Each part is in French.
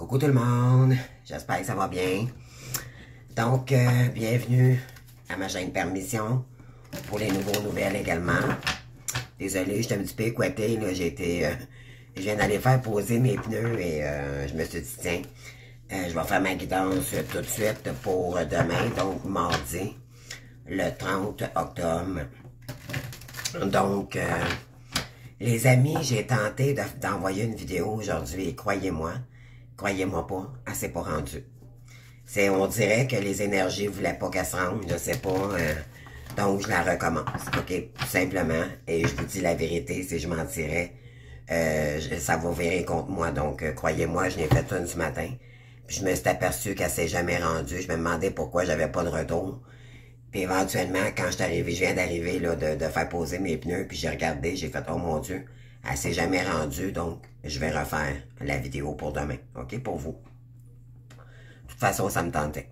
Coucou tout le monde, j'espère que ça va bien. Donc, bienvenue à ma chaîne Permission pour les nouveaux nouvelles également. Désolé, j'étais un petit peu écoité, là, je viens d'aller faire poser mes pneus et je me suis dit, tiens, je vais faire ma guidance tout de suite pour demain, donc mardi, le 30 octobre. Donc, les amis, j'ai tenté d'envoyer une vidéo aujourd'hui et croyez-moi pas, elle s'est pas rendue. On dirait que les énergies voulaient pas qu'elle se rende, je sais pas, donc je la recommence, ok, tout simplement, et je vous dis la vérité, si je mentirais, ça va virer contre moi, donc croyez-moi, je l'ai fait une ce matin, puis je me suis aperçu qu'elle s'est jamais rendue, je me demandais pourquoi j'avais pas de retour, puis éventuellement, quand je viens d'arriver, là, de faire poser mes pneus, puis j'ai regardé, j'ai fait, oh mon Dieu, elle s'est jamais rendue, donc je vais refaire la vidéo pour demain, ok, pour vous. De toute façon, ça me tentait.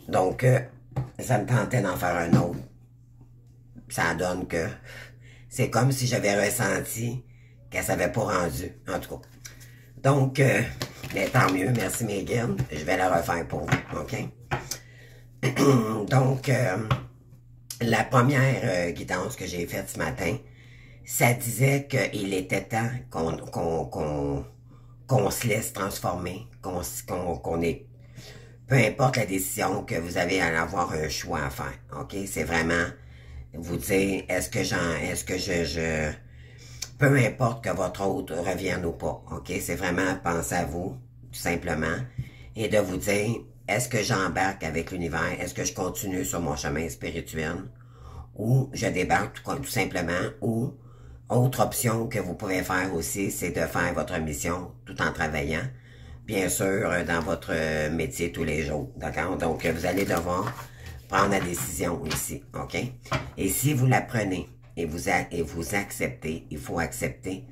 Donc, ça me tentait d'en faire un autre. Ça donne que c'est comme si j'avais ressenti qu'elle s'avait pas rendue, en tout cas. Donc, mais tant mieux, merci Megan, je vais la refaire pour vous, ok? Donc, la première guidance que j'ai faite ce matin, ça disait qu'il était temps qu'on se laisse transformer, qu'on ait, peu importe la décision que vous avez à avoir un choix à faire, ok? C'est vraiment vous dire, est-ce que peu importe que votre autre revienne ou pas, ok? C'est vraiment penser à vous, tout simplement, et de vous dire, est-ce que j'embarque avec l'univers? Est-ce que je continue sur mon chemin spirituel? Ou je débarque tout simplement, ou autre option que vous pouvez faire aussi, c'est de faire votre mission tout en travaillant, bien sûr, dans votre métier tous les jours, d'accord? Donc, vous allez devoir prendre la décision ici, ok? Et si vous la prenez et vous acceptez, il faut accepter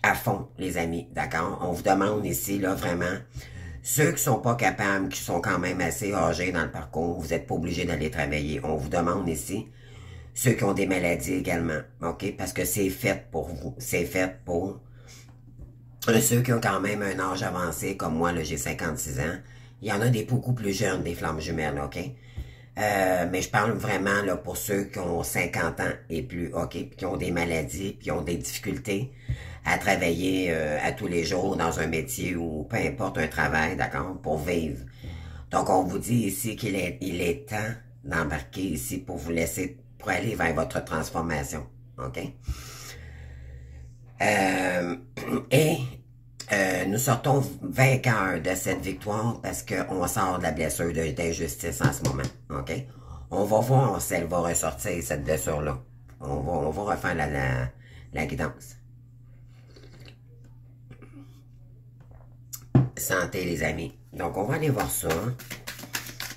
à fond, les amis, d'accord? On vous demande ici, là, vraiment, ceux qui sont pas capables, qui sont quand même assez âgés dans le parcours, vous n'êtes pas obligés d'aller travailler. On vous demande ici, ceux qui ont des maladies également, ok? Parce que c'est fait pour vous, c'est fait pour ceux qui ont quand même un âge avancé, comme moi, là, j'ai 56 ans. Il y en a des beaucoup plus jeunes, des flammes jumelles, ok? Mais je parle vraiment là pour ceux qui ont 50 ans et plus, ok? Puis qui ont des maladies, puis qui ont des difficultés à travailler à tous les jours dans un métier ou peu importe un travail, d'accord? Pour vivre. Donc, on vous dit ici qu'il est temps d'embarquer ici pour vous laisser, pour aller vers votre transformation, ok? Nous sortons vainqueurs de cette victoire parce qu'on sort de la blessure d'injustice en ce moment, ok? On va voir si elle va ressortir, cette blessure-là. On va refaire la guidance. Santé, les amis. Donc, on va aller voir ça.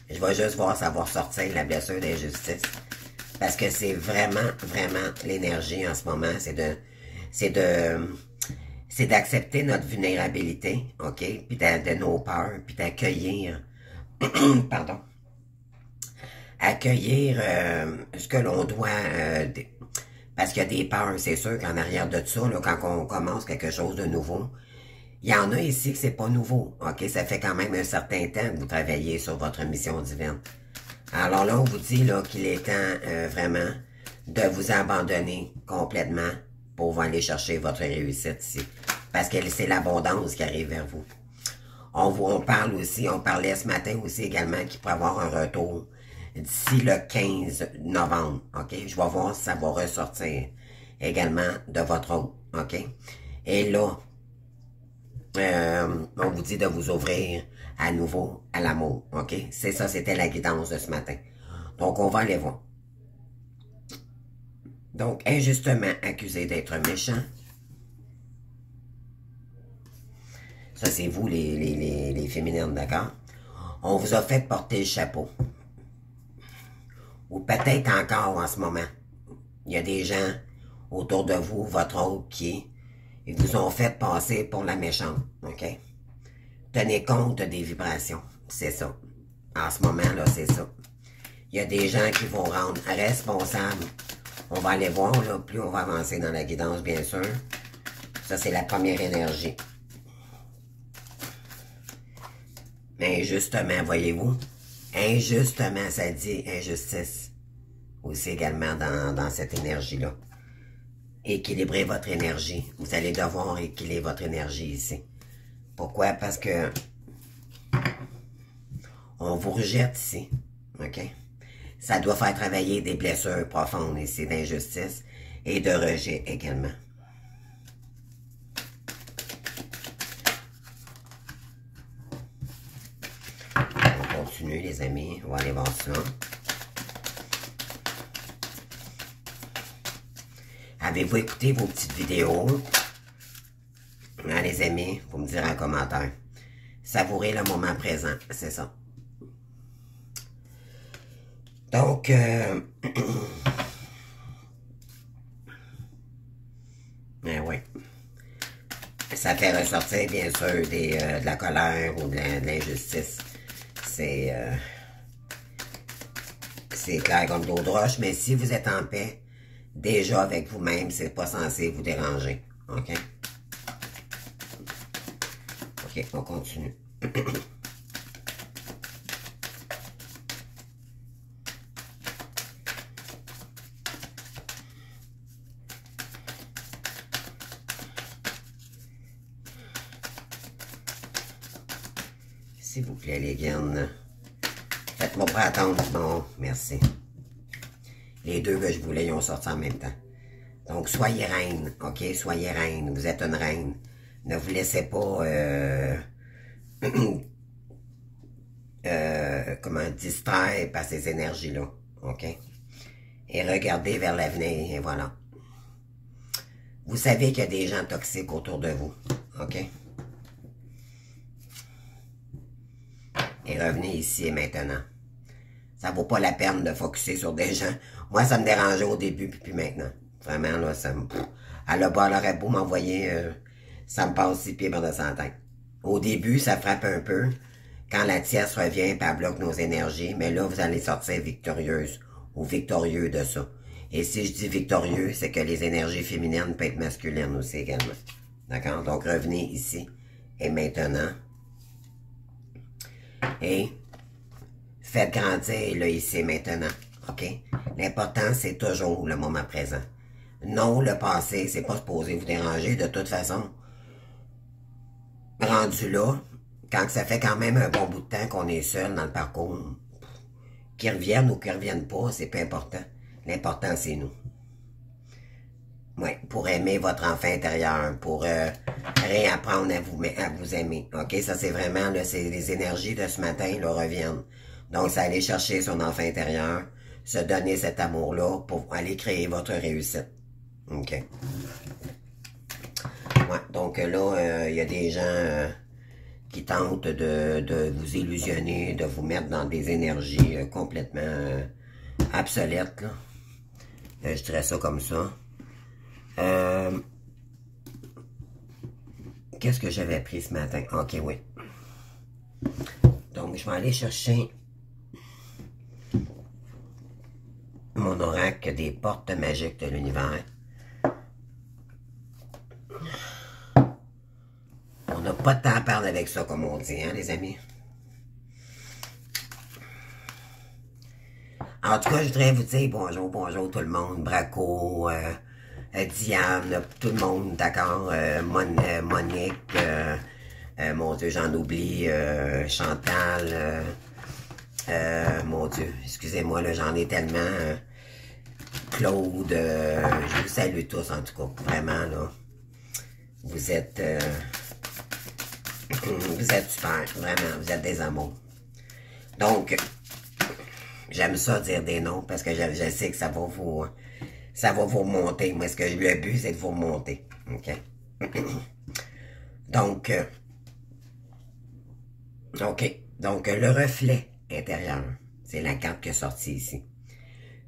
Je vais juste voir si ça va ressortir, la blessure d'injustice. Parce que c'est vraiment l'énergie en ce moment. C'est d'accepter notre vulnérabilité, ok? Puis de nos peurs, puis d'accueillir, pardon, accueillir ce que l'on doit, parce qu'il y a des peurs, c'est sûr qu'en arrière de ça, là, quand on commence quelque chose de nouveau, il y en a ici que c'est pas nouveau, ok? Ça fait quand même un certain temps que vous travaillez sur votre mission divine. Alors là, on vous dit là qu'il est temps vraiment de vous abandonner complètement pour aller chercher votre réussite ici. Parce que c'est l'abondance qui arrive vers vous. On parle aussi, on parlait ce matin aussi également qu'il pourrait avoir un retour d'ici le 15 novembre, ok? Je vais voir si ça va ressortir également de votre autre, ok? Et là, on vous dit de vous ouvrir à nouveau à l'amour, ok? C'est ça, c'était la guidance de ce matin. Donc, on va aller voir. Donc, injustement accusé d'être méchant. Ça, c'est vous, les féminines, d'accord? On vous a fait porter le chapeau. Ou peut-être encore en ce moment. Il y a des gens autour de vous, votre autre, qui ils vous ont fait passer pour la méchante, ok? Tenez compte des vibrations, c'est ça. En ce moment-là, c'est ça. Il y a des gens qui vont rendre responsables. On va aller voir, là, plus on va avancer dans la guidance, bien sûr. Ça, c'est la première énergie. Injustement, voyez-vous? Injustement, ça dit injustice. Aussi également dans cette énergie-là. Équilibrez votre énergie. Vous allez devoir équilibrer votre énergie ici. Pourquoi? Parce que on vous rejette ici. OK? Ça doit faire travailler des blessures profondes ici d'injustice et de rejet également. On continue, les amis. On va aller voir ça. Avez-vous écouté vos petites vidéos? Hein, les amis, vous me direz en commentaire. Savourez le moment présent, c'est ça. Donc, ben oui. Ça fait ressortir, bien sûr, de la colère ou de l'injustice. C'est clair comme l'eau de roche, mais si vous êtes en paix, déjà avec vous-même, c'est pas censé vous déranger. OK? OK, on continue. S'il vous plaît, les viennes. Faites-moi pas attendre. Bon, merci. Les deux que je voulais, ils ont sorti en même temps. Donc, soyez reine, OK? Soyez reine. Vous êtes une reine. Ne vous laissez pas, comment, distraire par ces énergies-là, OK? Et regardez vers l'avenir, et voilà. Vous savez qu'il y a des gens toxiques autour de vous, OK? Et revenez ici et maintenant. Ça vaut pas la peine de focusser sur des gens. Moi, ça me dérangeait au début, puis maintenant. Vraiment, là, ça me... Elle aurait beau m'envoyer... ça me passe 6 pieds par-dessus la tête. Au début, ça frappe un peu. Quand la tierce revient, puis elle bloque nos énergies. Mais là, vous allez sortir victorieuse ou victorieux de ça. Et si je dis victorieux, c'est que les énergies féminines peuvent être masculines aussi également. D'accord? Donc, revenez ici et maintenant. Et faites grandir là, ici maintenant. OK? L'important, c'est toujours le moment présent. Non, le passé, c'est pas supposé vous déranger. De toute façon, rendu là, quand ça fait quand même un bon bout de temps qu'on est seul dans le parcours, qu'ils reviennent ou qu'ils reviennent pas, c'est peu important. L'important, c'est nous. Oui, pour aimer votre enfant intérieur, pour réapprendre à vous aimer. OK? Ça, c'est vraiment, là, c'est les énergies de ce matin, là, reviennent. Donc, c'est aller chercher son enfant intérieur, se donner cet amour-là pour aller créer votre réussite. OK? Ouais, donc là, il y a des gens qui tentent de vous illusionner, de vous mettre dans des énergies complètement obsolètes, là. Je dirais ça comme ça. Qu'est-ce que j'avais appris ce matin? OK, oui. Donc, je vais aller chercher mon oracle des portes magiques de l'univers. On n'a pas de temps à parler avec ça, comme on dit, hein, les amis? En tout cas, je voudrais vous dire bonjour tout le monde. Braco, Diane, tout le monde, d'accord? Monique, mon Dieu, j'en oublie, Chantal, mon Dieu, excusez-moi, là, j'en ai tellement. Claude, je vous salue tous, en tout cas, vraiment, là. Vous êtes super, vraiment, vous êtes des amours. Donc, j'aime ça dire des noms parce que je sais que ça va vous remonter. Moi, le but, c'est de vous remonter. OK? Donc, OK. Donc, le reflet intérieur, c'est la carte qui est sortie ici.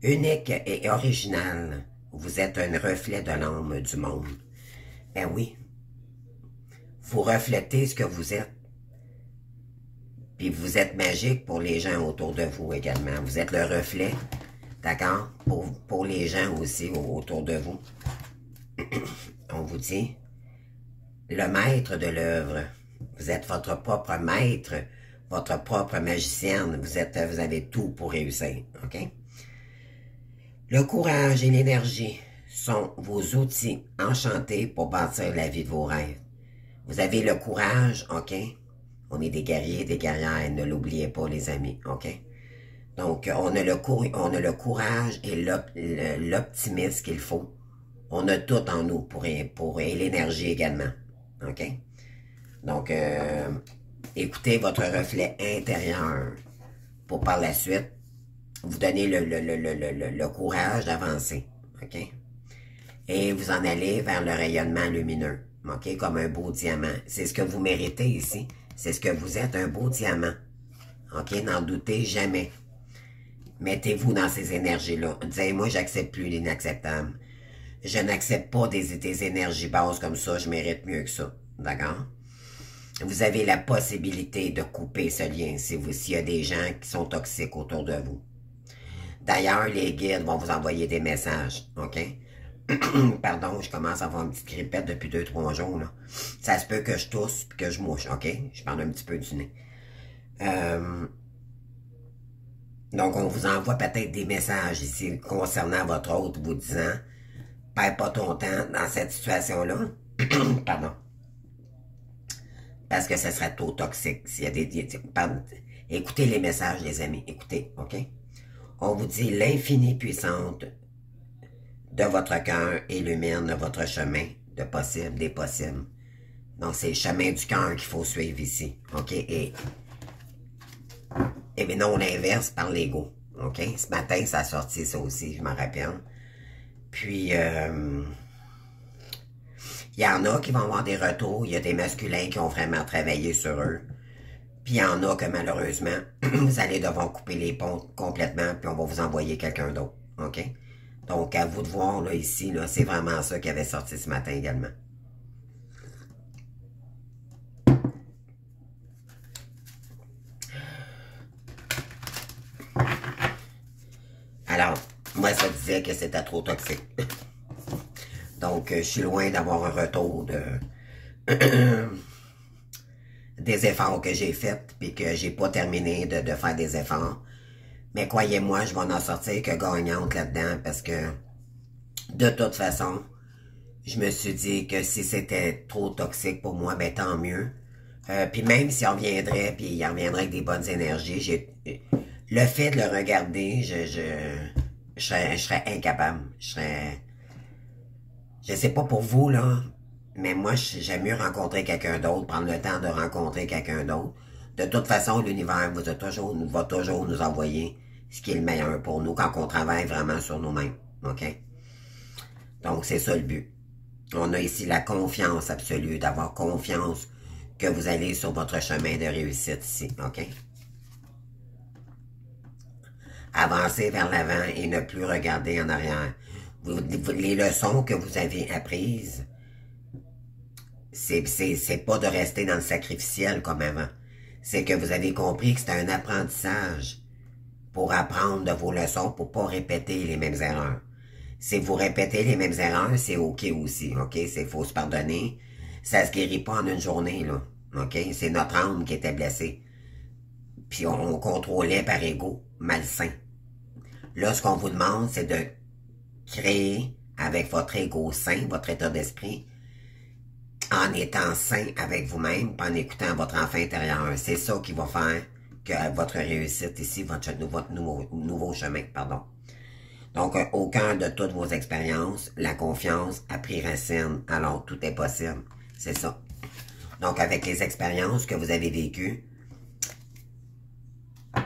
Unique et original, vous êtes un reflet de l'âme du monde. Ben oui. Vous reflétez ce que vous êtes. Puis vous êtes magique pour les gens autour de vous également. Vous êtes le reflet, d'accord? Pour les gens aussi autour de vous. On vous dit, le maître de l'œuvre. Vous êtes votre propre maître, votre propre magicienne. Vous avez tout pour réussir, OK? Le courage et l'énergie sont vos outils enchantés pour bâtir la vie de vos rêves. Vous avez le courage, OK? On est des guerriers, des guerrières, ne l'oubliez pas, les amis, OK? Donc, on a le courage et l'optimisme qu'il faut. On a tout en nous et l'énergie également, OK? Donc, écoutez votre reflet intérieur pour par la suite vous donner le courage d'avancer, OK? Et vous en allez vers le rayonnement lumineux, OK? Comme un beau diamant. C'est ce que vous méritez ici. C'est ce que vous êtes, un beau diamant. OK? N'en doutez jamais. Mettez-vous dans ces énergies-là. Disez, moi, j'accepte plus l'inacceptable. Je n'accepte pas des énergies basses comme ça. Je mérite mieux que ça. D'accord? Vous avez la possibilité de couper ce lien s'il y a des gens qui sont toxiques autour de vous. D'ailleurs, les guides vont vous envoyer des messages, OK? Pardon, je commence à avoir une petite grippette depuis 2-3 jours, là. Ça se peut que je tousse et que je mouche, OK? Je parle un petit peu du nez. Donc, on vous envoie peut-être des messages ici concernant votre hôte, vous disant « Perds pas ton temps dans cette situation-là. » Pardon. Parce que ce serait trop toxique. S'il y a pardon. Écoutez les messages, les amis. Écoutez, OK? On vous dit l'infinie puissante de votre cœur illumine votre chemin de possible, des possibles. Donc, c'est le chemin du cœur qu'il faut suivre ici. OK? Et non l'inverse par l'ego. OK? Ce matin, ça a sorti ça aussi, je m'en rappelle. Puis, il y en a qui vont avoir des retours. Il y a des masculins qui ont vraiment travaillé sur eux. Puis il y en a que malheureusement, vous allez devoir couper les ponts complètement, puis on va vous envoyer quelqu'un d'autre. OK? Donc, à vous de voir, là, ici, là, c'est vraiment ça qui avait sorti ce matin également. Alors, moi, ça disait que c'était trop toxique. Donc, je suis loin d'avoir un retour des efforts que j'ai faits, puis que j'ai pas terminé de faire des efforts. Mais croyez-moi, je vais en sortir que gagnante là-dedans, parce que, de toute façon, je me suis dit que si c'était trop toxique pour moi, ben tant mieux. Puis même s'il reviendrait, puis il reviendrait avec des bonnes énergies, le fait de le regarder, je serais incapable. Je sais pas pour vous, là, mais moi, j'aime mieux rencontrer quelqu'un d'autre, prendre le temps de rencontrer quelqu'un d'autre. De toute façon, l'univers va toujours nous envoyer ce qui est le meilleur pour nous quand on travaille vraiment sur nous-mêmes. OK? Donc, c'est ça le but. On a ici la confiance absolue, d'avoir confiance que vous allez sur votre chemin de réussite ici. OK? Avancez vers l'avant et ne plus regarder en arrière. Les leçons que vous avez apprises, c'est pas de rester dans le sacrificiel comme avant. C'est que vous avez compris que c'est un apprentissage pour apprendre de vos leçons, pour pas répéter les mêmes erreurs. Si vous répétez les mêmes erreurs, c'est OK aussi, OK? C'est faut se pardonner. Ça se guérit pas en une journée, là, OK? C'est notre âme qui était blessée. Puis on contrôlait par ego malsain. Là, ce qu'on vous demande, c'est de créer avec votre ego sain, votre état d'esprit, en étant sain avec vous-même, en écoutant votre enfant intérieur. C'est ça qui va faire que votre réussite ici, votre nouveau chemin, pardon. Donc, au cœur de toutes vos expériences, la confiance a pris racine, alors tout est possible. C'est ça. Donc, avec les expériences que vous avez vécues,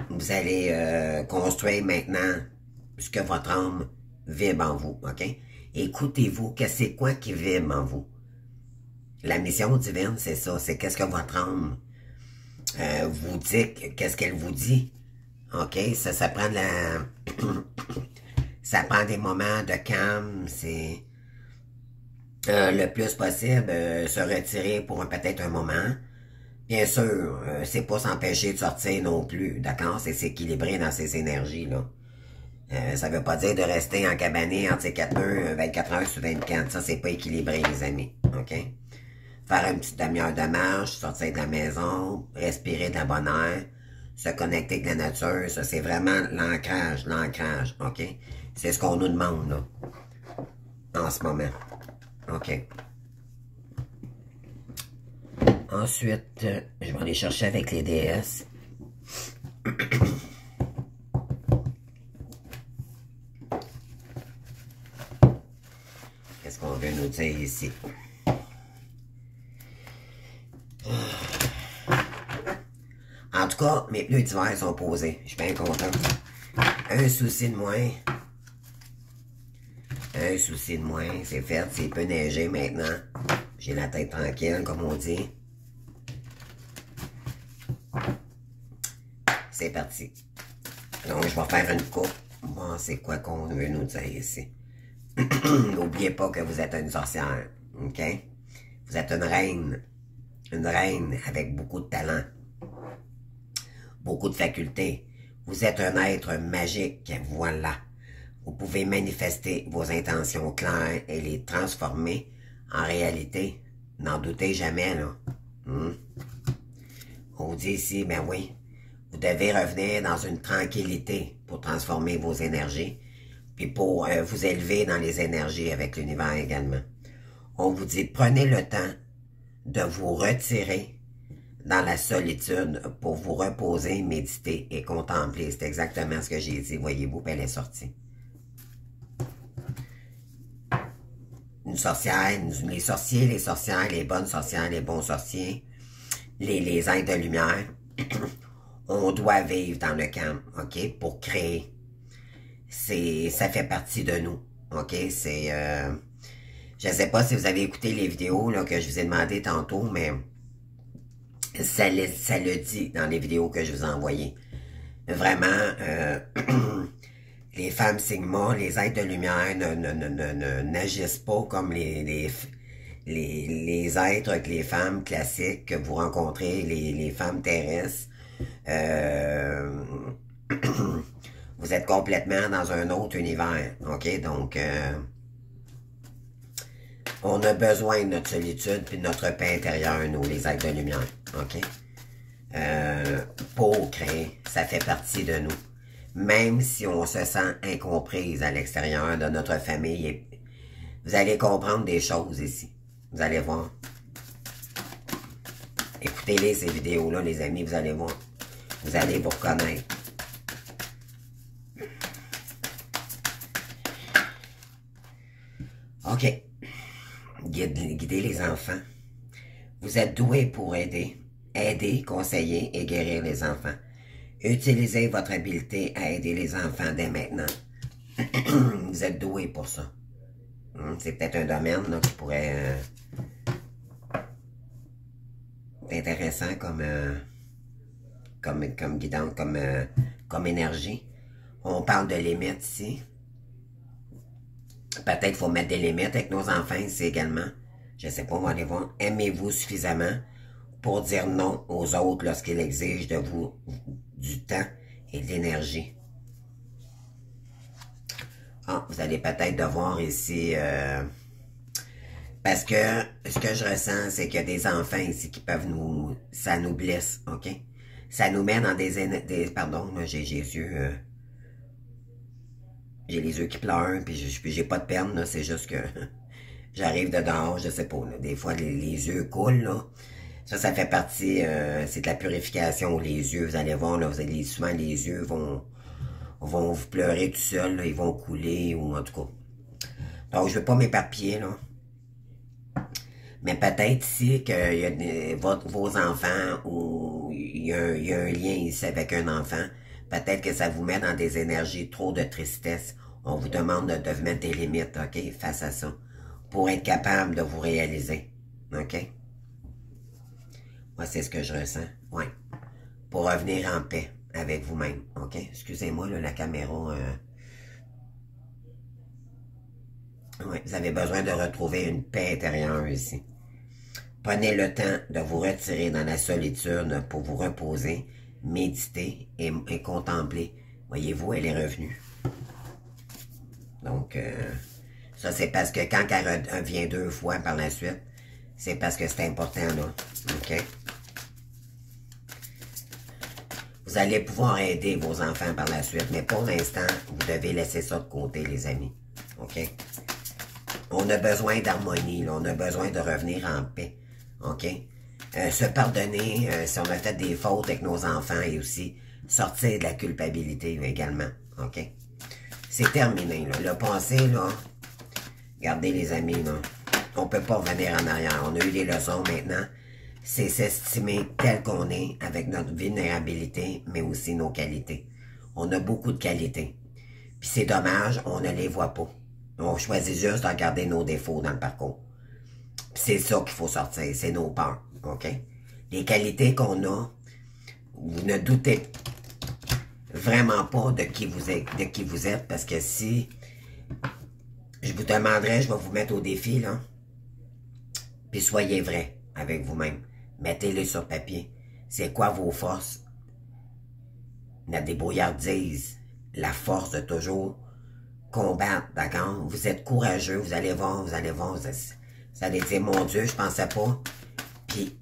vous allez construire maintenant ce que votre âme vibre en vous, OK? Écoutez-vous, c'est quoi qui vibre en vous? La mission divine, c'est ça, c'est qu'est-ce que votre âme vous dit, qu'est-ce qu'elle vous dit, OK? Ça prend de la... ça prend des moments de calme, c'est le plus possible, se retirer pour peut-être un moment. Bien sûr, c'est pas s'empêcher de sortir non plus, d'accord? C'est s'équilibrer dans ses énergies, là. Ça veut pas dire de rester encabané entre ces quatre murs 24 heures sur 24. Ça, c'est pas équilibré, les amis, OK? Faire une petite demi-heure de marche, sortir de la maison, respirer de la bonne air, se connecter avec la nature. Ça, c'est vraiment l'ancrage, OK? C'est ce qu'on nous demande, là, en ce moment. OK. Ensuite, je vais aller chercher avec les déesses. Qu'est-ce qu'on veut nous dire ici? En tout cas, mes pneus d'hiver sont posés. Je suis bien content. Un souci de moins. Un souci de moins. C'est fait. C'est peu neigé maintenant. J'ai la tête tranquille, comme on dit. C'est parti. Donc, je vais faire une coupe. Bon, c'est quoi qu'on veut nous dire ici? N'oubliez pas que vous êtes une sorcière. OK? Vous êtes une reine. Une reine avec beaucoup de talent. Beaucoup de facultés. Vous êtes un être magique, voilà. Vous pouvez manifester vos intentions claires et les transformer en réalité. N'en doutez jamais, là. On vous dit ici, ben oui, vous devez revenir dans une tranquillité pour transformer vos énergies, puis pour vous élever dans les énergies avec l'univers également. On vous dit, prenez le temps de vous retirer dans la solitude pour vous reposer, méditer et contempler. C'est exactement ce que j'ai dit, voyez-vous, puis elle est sortie. Une sorcière, les sorciers, les sorcières, les bonnes sorcières, les bons sorciers, les êtres de lumière, on doit vivre dans le camp, OK, pour créer. Ça fait partie de nous, OK, c'est... je ne sais pas si vous avez écouté les vidéos là, que je vous ai demandé tantôt, mais... Ça le dit dans les vidéos que je vous ai envoyées. Vraiment, les femmes Sigma, les êtres de lumière n'agissent pas comme les êtres que les femmes classiques que vous rencontrez, les femmes terrestres. Vous êtes complètement dans un autre univers. OK? Donc, on a besoin de notre solitude puis de notre paix intérieure, nous, les êtres de lumière. OK? Pour créer, ça fait partie de nous. Même si on se sent incomprise à l'extérieur de notre famille, vous allez comprendre des choses ici. Vous allez voir. Écoutez-les, ces vidéos-là, les amis, vous allez voir. Vous allez vous reconnaître. OK. Guidez les enfants. Vous êtes doués pour aider, conseiller et guérir les enfants. Utilisez votre habileté à aider les enfants dès maintenant. Vous êtes doués pour ça. C'est peut-être un domaine là, qui pourrait être intéressant comme guidance, comme énergie. On parle de limites ici. Peut-être qu'il faut mettre des limites avec nos enfants ici également. Je ne sais pas, on va aller voir. Aimez-vous suffisamment pour dire non aux autres lorsqu'ils exigent de vous du temps et de l'énergie. Ah, vous allez peut-être devoir ici... parce que ce que je ressens, c'est qu'il y a des enfants ici qui peuvent nous... Ça nous blesse, OK? Ça nous met dans des pardon, là, j'ai les yeux... j'ai les yeux qui pleurent, puis j'ai pas de peine, là, c'est juste que... J'arrive de dehors, je sais pas, là, des fois les yeux coulent, là. Ça fait partie, c'est de la purification, les yeux, vous allez voir, là, souvent les yeux vont vous pleurer tout seuls, là, ils vont couler, ou en tout cas. Donc, je ne veux pas m'éparpiller, là. Mais peut-être ici que y a vos enfants, ou il y a un lien ici avec un enfant, peut-être que ça vous met dans des énergies trop de tristesse. On vous demande de mettre des limites, OK, face à ça, pour être capable de vous réaliser, OK? Moi, c'est ce que je ressens, oui. Pour revenir en paix avec vous-même, OK? Excusez-moi, la caméra... Oui, vous avez besoin de retrouver une paix intérieure ici. Prenez le temps de vous retirer dans la solitude pour vous reposer, méditer et contempler. Voyez-vous, elle est revenue. Donc, ça, c'est parce que quand elle revient 2 fois par la suite, c'est parce que c'est important, là. OK? Vous Vous allez pouvoir aider vos enfants par la suite, mais pour l'instant, vous devez laisser ça de côté, les amis. OK? On a besoin d'harmonie, on a besoin de revenir en paix. OK? Se pardonner si on a fait des fautes avec nos enfants et aussi sortir de la culpabilité également. OK? C'est terminé, là. Le passé, là, regardez les amis, là, on peut pas revenir en arrière. On a eu des leçons maintenant. C'est s'estimer tel qu'on est avec notre vulnérabilité, mais aussi nos qualités. On a beaucoup de qualités. Puis c'est dommage, on ne les voit pas. On choisit juste de regarder nos défauts dans le parcours. Puis c'est ça qu'il faut sortir, c'est nos peurs. OK? Les qualités qu'on a, vous ne doutez vraiment pas de qui vous êtes, parce que si je vous demanderais, je vais vous mettre au défi, là, puis soyez vrai avec vous-même. Mettez-les sur papier. C'est quoi vos forces? La débrouillardise, la force de toujours combattre, d'accord? Vous êtes courageux, vous allez voir, vous allez dire, mon Dieu, je pensais pas. Puis,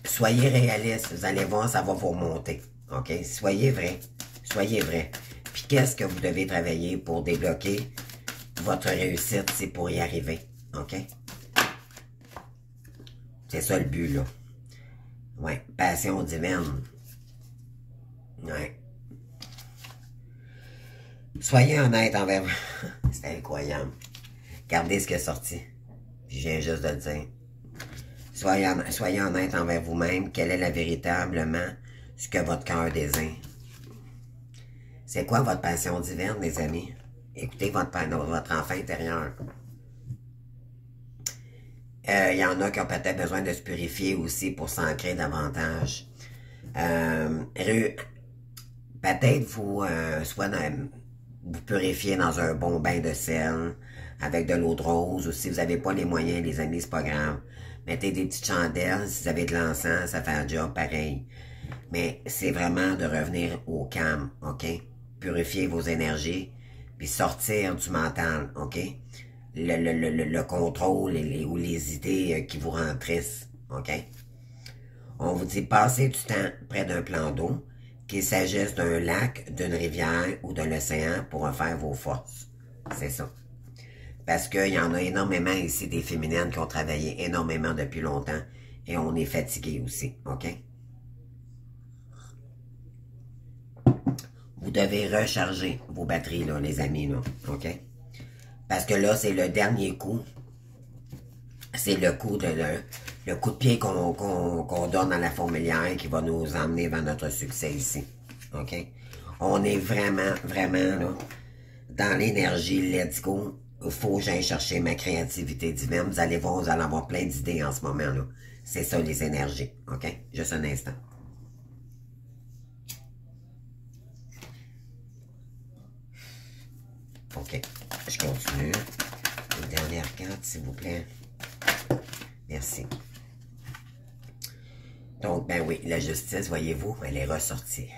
soyez réaliste, vous allez voir, ça va vous remonter, OK? Soyez vrai, soyez vrai. Puis, qu'est-ce que vous devez travailler pour débloquer votre réussite, c'est pour y arriver, OK? C'est ça le but, là. Ouais, passion divine. Ouais. Soyez honnête envers vous. C'est incroyable. Regardez ce qui est sorti. Je viens juste de le dire. Soyez honnête envers vous-même. Quelle est véritablement ce que votre cœur désire? C'est quoi votre passion divine, mes amis? Écoutez votre enfant intérieur. Il y en a qui ont peut-être besoin de se purifier aussi pour s'ancrer davantage. Peut-être vous purifier dans un bon bain de sel avec de l'eau de rose, ou si vous n'avez pas les moyens, les amis, c'est pas grave. Mettez des petites chandelles, si vous avez de l'encens, ça fait un job pareil. Mais c'est vraiment de revenir au calme, OK? Purifier vos énergies, puis sortir du mental, OK? Le contrôle ou les idées qui vous rendent triste, OK? On vous dit passez du temps près d'un plan d'eau, qu'il s'agisse d'un lac, d'une rivière ou de l'océan pour refaire vos forces. C'est ça. Parce qu'il y en a énormément ici des féminines qui ont travaillé énormément depuis longtemps et on est fatigué aussi, OK? Vous devez recharger vos batteries, là, les amis, là, OK? Parce que là, c'est le dernier coup. C'est le coup de pied qu'on donne à la fourmilière qui va nous emmener vers notre succès ici. OK? On est vraiment, vraiment là, dans l'énergie, let's go. Il faut que j'aille chercher ma créativité divine. Vous allez voir, vous allez avoir plein d'idées en ce moment, là. C'est ça, les énergies. OK? Juste un instant. OK. Je continue. Une dernière carte, s'il vous plaît. Merci. Donc, ben oui, la justice, voyez-vous, elle est ressortie.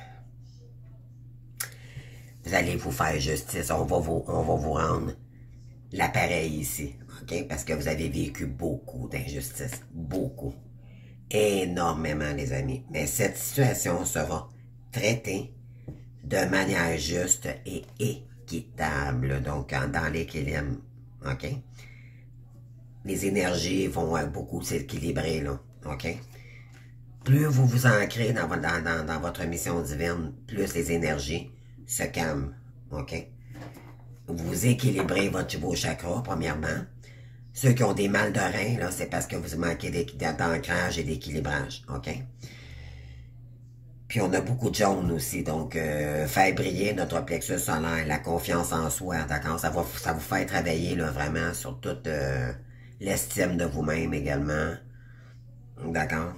Vous allez vous faire justice. On va vous rendre l'appareil ici. OK? Parce que vous avez vécu beaucoup d'injustices. Beaucoup. Énormément, les amis. Mais cette situation sera traitée de manière juste et équitable. Donc, dans l'équilibre. OK? Les énergies vont beaucoup s'équilibrer, là. OK? Plus vous vous ancrez dans votre mission divine, plus les énergies se calment. OK? Vous équilibrez vos chakras, premièrement. Ceux qui ont des mal de rein, là, c'est parce que vous manquez d'ancrage et d'équilibrage. OK? Puis on a beaucoup de jaune aussi, donc faire briller notre plexus solaire, la confiance en soi, d'accord? Ça vous fait travailler là, vraiment sur toute l'estime de vous-même également. D'accord?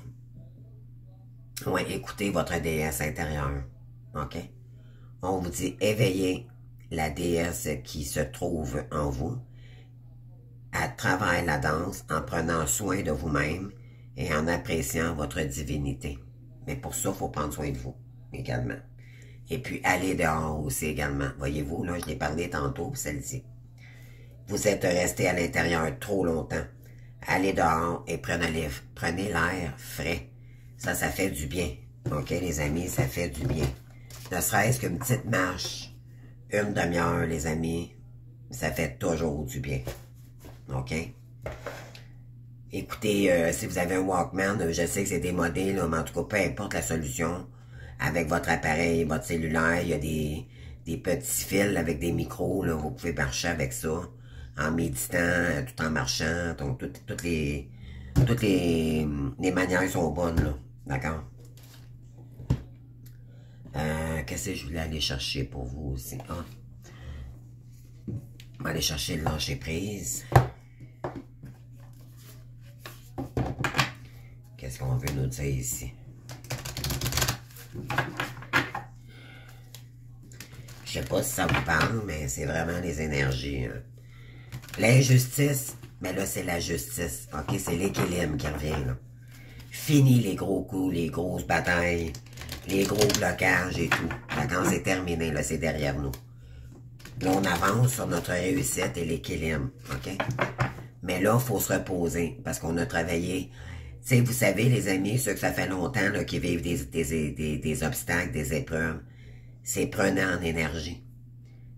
Oui, écoutez votre déesse intérieure. OK? On vous dit éveillez la déesse qui se trouve en vous à travers la danse, en prenant soin de vous-même et en appréciant votre divinité. Mais pour ça, il faut prendre soin de vous également. Et puis, aller dehors aussi également. Voyez-vous, là, je l'ai parlé tantôt, celle-ci. Vous êtes resté à l'intérieur trop longtemps. Allez dehors et prenez l'air frais. Ça fait du bien. OK, les amis, ça fait du bien. Ne serait-ce qu'une petite marche, une demi-heure, les amis, ça fait toujours du bien. OK? Écoutez, si vous avez un Walkman, je sais que c'est démodé, là, mais en tout cas, peu importe la solution, avec votre appareil, votre cellulaire, il y a des petits fils avec des micros, là, vous pouvez marcher avec ça, en méditant, tout en marchant, donc toutes les manières sont bonnes, là, d'accord? Qu'est-ce que je voulais aller chercher pour vous aussi, hein? On va aller chercher le lâcher-prise. Qu'est-ce qu'on veut nous dire ici? Je sais pas si ça vous parle, mais c'est vraiment les énergies. Hein. L'injustice, ben là, c'est la justice. OK? C'est l'équilibre qui revient, là. Fini les gros coups, les grosses batailles, les gros blocages et tout. D'accord? C'est terminé, là, c'est derrière nous. Là, on avance sur notre réussite et l'équilibre. OK? Mais là, il faut se reposer parce qu'on a travaillé. Tu sais, vous savez, les amis, ceux que ça fait longtemps là, qui vivent des obstacles, des épreuves, c'est prenant en énergie.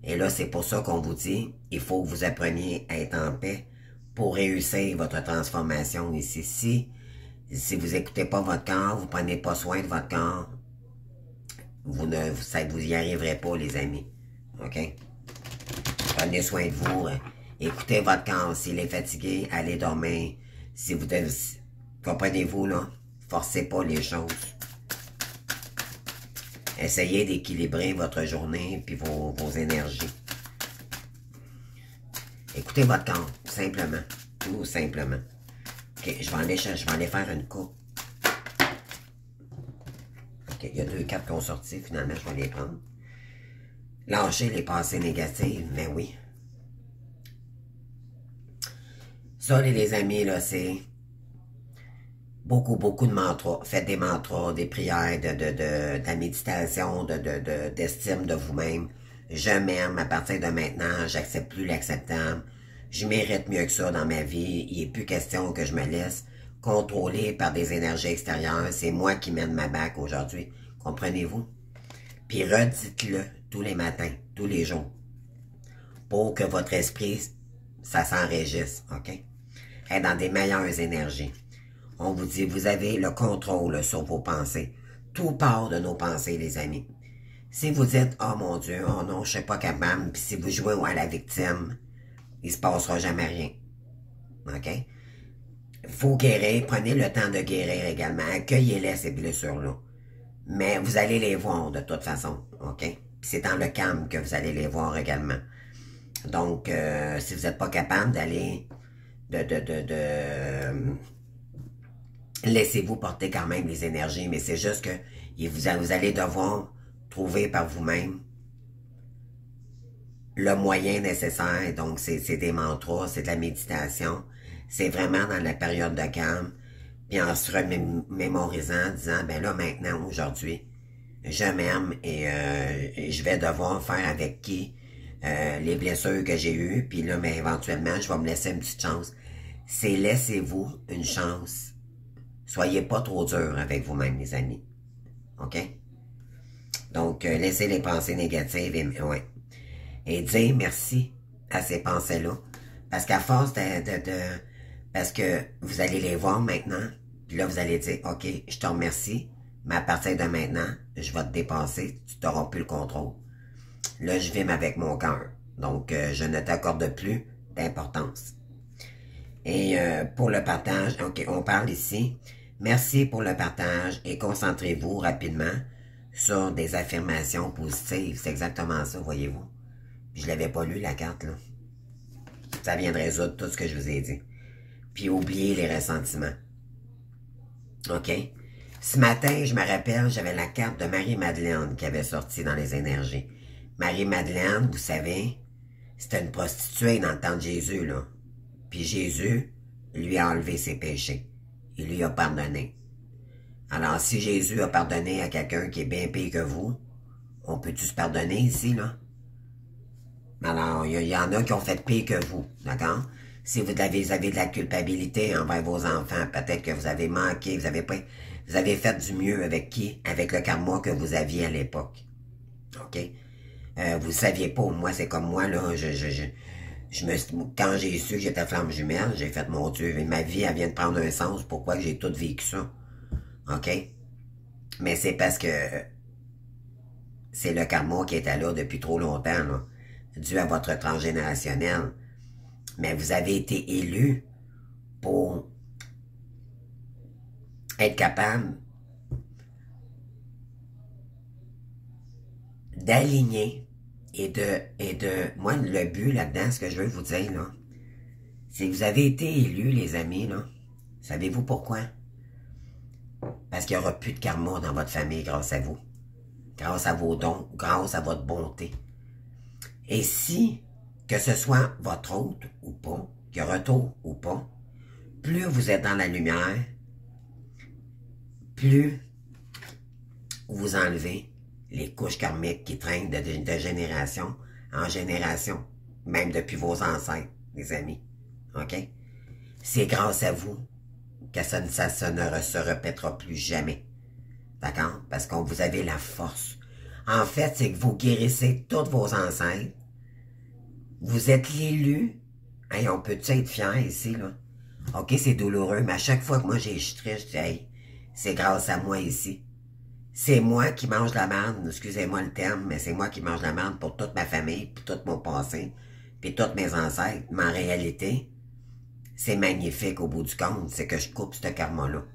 Et là, c'est pour ça qu'on vous dit, il faut que vous appreniez à être en paix pour réussir votre transformation ici. Si vous n'écoutez pas votre corps, vous prenez pas soin de votre corps, vous y arriverez pas, les amis. OK? Prenez soin de vous. Écoutez votre corps. S'il est fatigué, allez dormir. Si vous devez... Comprenez-vous, là? Forcez pas les choses. Essayez d'équilibrer votre journée puis vos énergies. Écoutez votre corps, simplement. Tout simplement. OK, je vais aller faire une coupe. OK, il y a 2 cartes qui ont sorti. Finalement, je vais les prendre. Lâchez les pensées négatives, mais oui. Ça, les amis, là, c'est... Beaucoup de mantras. Faites des mantras, des prières, de la méditation, d'estime de vous-même. Je m'aime à partir de maintenant, j'accepte plus l'acceptable. Je mérite mieux que ça dans ma vie. Il n'est plus question que je me laisse contrôler par des énergies extérieures. C'est moi qui mène ma barque aujourd'hui. Comprenez-vous? Puis redites-le tous les matins, tous les jours. Pour que votre esprit, ça s'enregistre, OK? Être dans des meilleures énergies. On vous dit, vous avez le contrôle sur vos pensées. Tout part de nos pensées, les amis. Si vous dites, oh mon Dieu, oh non, je ne suis pas capable, puis si vous jouez à la victime, il ne se passera jamais rien. OK? Faut guérir, prenez le temps de guérir également. Accueillez-les, ces blessures-là. Mais vous allez les voir de toute façon, OK? Puis c'est dans le calme que vous allez les voir également. Donc, si vous n'êtes pas capable d'aller, laissez-vous porter quand même les énergies, mais c'est juste que vous allez devoir trouver par vous-même le moyen nécessaire. Donc, c'est des mantras, c'est de la méditation. C'est vraiment dans la période de calme. Puis en se remémorisant, disant, ben là, maintenant, aujourd'hui, je m'aime et je vais devoir faire avec qui les blessures que j'ai eues. Puis là, mais éventuellement, je vais me laisser une petite chance. C'est laissez-vous une chance. Soyez pas trop dur avec vous-même, les amis. OK? Donc, laissez les pensées négatives et dire merci à ces pensées-là. Parce qu'à force parce que vous allez les voir maintenant, puis là, vous allez dire, OK, je te remercie, mais à partir de maintenant, je vais te dépasser, tu n'auras plus le contrôle. Là, je vibre avec mon cœur. Donc, je ne t'accorde plus d'importance. Et pour le partage, OK, on parle ici. Merci pour le partage et concentrez-vous rapidement sur des affirmations positives. C'est exactement ça, voyez-vous. Je l'avais pas lu, la carte, là. Ça vient de résoudre tout ce que je vous ai dit. Puis oubliez les ressentiments. OK? Ce matin, je me rappelle, j'avais la carte de Marie-Madeleine qui avait sorti dans les énergies. Marie-Madeleine, vous savez, c'était une prostituée dans le temps de Jésus, là. Puis Jésus lui a enlevé ses péchés. Il lui a pardonné. Alors, si Jésus a pardonné à quelqu'un qui est bien pire que vous, on peut-tu se pardonner ici, là? Alors, il y en a qui ont fait pire que vous, d'accord? Si vous avez de la culpabilité envers vos enfants, peut-être que vous avez manqué, vous avez fait du mieux avec qui? Avec le karma que vous aviez à l'époque. OK? Vous ne saviez pas, moi, c'est comme moi, là, quand j'ai su que j'étais flamme jumelle, j'ai fait, mon Dieu, ma vie, elle vient de prendre un sens, pourquoi j'ai tout vécu ça? OK? Mais c'est parce que c'est le karma qui était là depuis trop longtemps, là, dû à votre transgénérationnel. Mais vous avez été élu pour être capable d'aligner moi, le but là-dedans, ce que je veux vous dire, là, c'est que vous avez été élus, les amis, là. Savez-vous pourquoi? Parce qu'il n'y aura plus de karma dans votre famille grâce à vous. Grâce à vos dons, grâce à votre bonté. Et si, que ce soit votre hôte ou pas, qu'il y a retour ou pas, plus vous êtes dans la lumière, plus vous enlevez les couches karmiques qui traînent de génération en génération, même depuis vos ancêtres, les amis. OK? C'est grâce à vous que ça ne se répétera plus jamais. D'accord? Parce que vous avez la force. En fait, c'est que vous guérissez tous vos ancêtres. Vous êtes l'élu. Hey, on peut-tu être fier ici, là? OK, c'est douloureux, mais à chaque fois que moi j'ai triste, je dis, hey, c'est grâce à moi ici. C'est moi qui mange la merde, excusez-moi le terme, mais c'est moi qui mange la merde pour toute ma famille, pour tout mon passé, puis tous mes ancêtres. Mais en réalité, c'est magnifique au bout du compte, c'est que je coupe ce karma-là.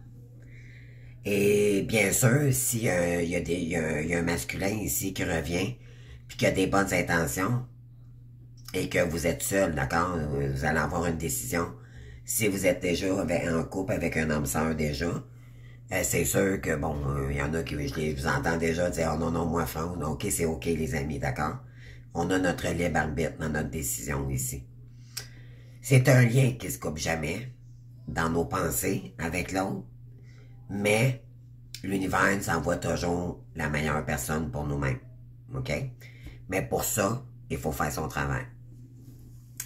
Et bien sûr, s'il y a un masculin ici qui revient, puis qui a des bonnes intentions, et que vous êtes seul, d'accord, vous allez avoir une décision. Si vous êtes déjà en couple avec un homme sœur déjà, c'est sûr que, bon, il y en a qui, je vous entends déjà dire, oh non, non, moi, Franck, ok, c'est ok, les amis, d'accord? On a notre libre arbitre dans notre décision ici. C'est un lien qui se coupe jamais dans nos pensées avec l'autre, mais l'univers nous envoie toujours la meilleure personne pour nous-mêmes, ok? Mais pour ça, il faut faire son travail.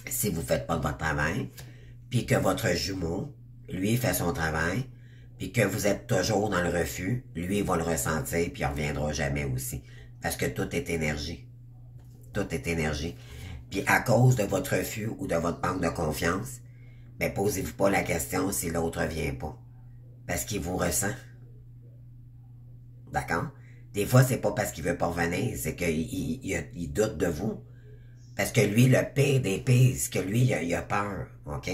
Si vous ne faites pas votre travail, puis que votre jumeau, lui, fait son travail, puis que vous êtes toujours dans le refus, lui, il va le ressentir, puis il ne reviendra jamais aussi. Parce que tout est énergie. Tout est énergie. Puis à cause de votre refus ou de votre manque de confiance, ben posez-vous pas la question si l'autre ne vient pas. Parce qu'il vous ressent. D'accord? Des fois, c'est pas parce qu'il veut pas revenir, c'est qu'il doute de vous. Parce que lui, le pire des pires, c'est que lui, il a peur, OK?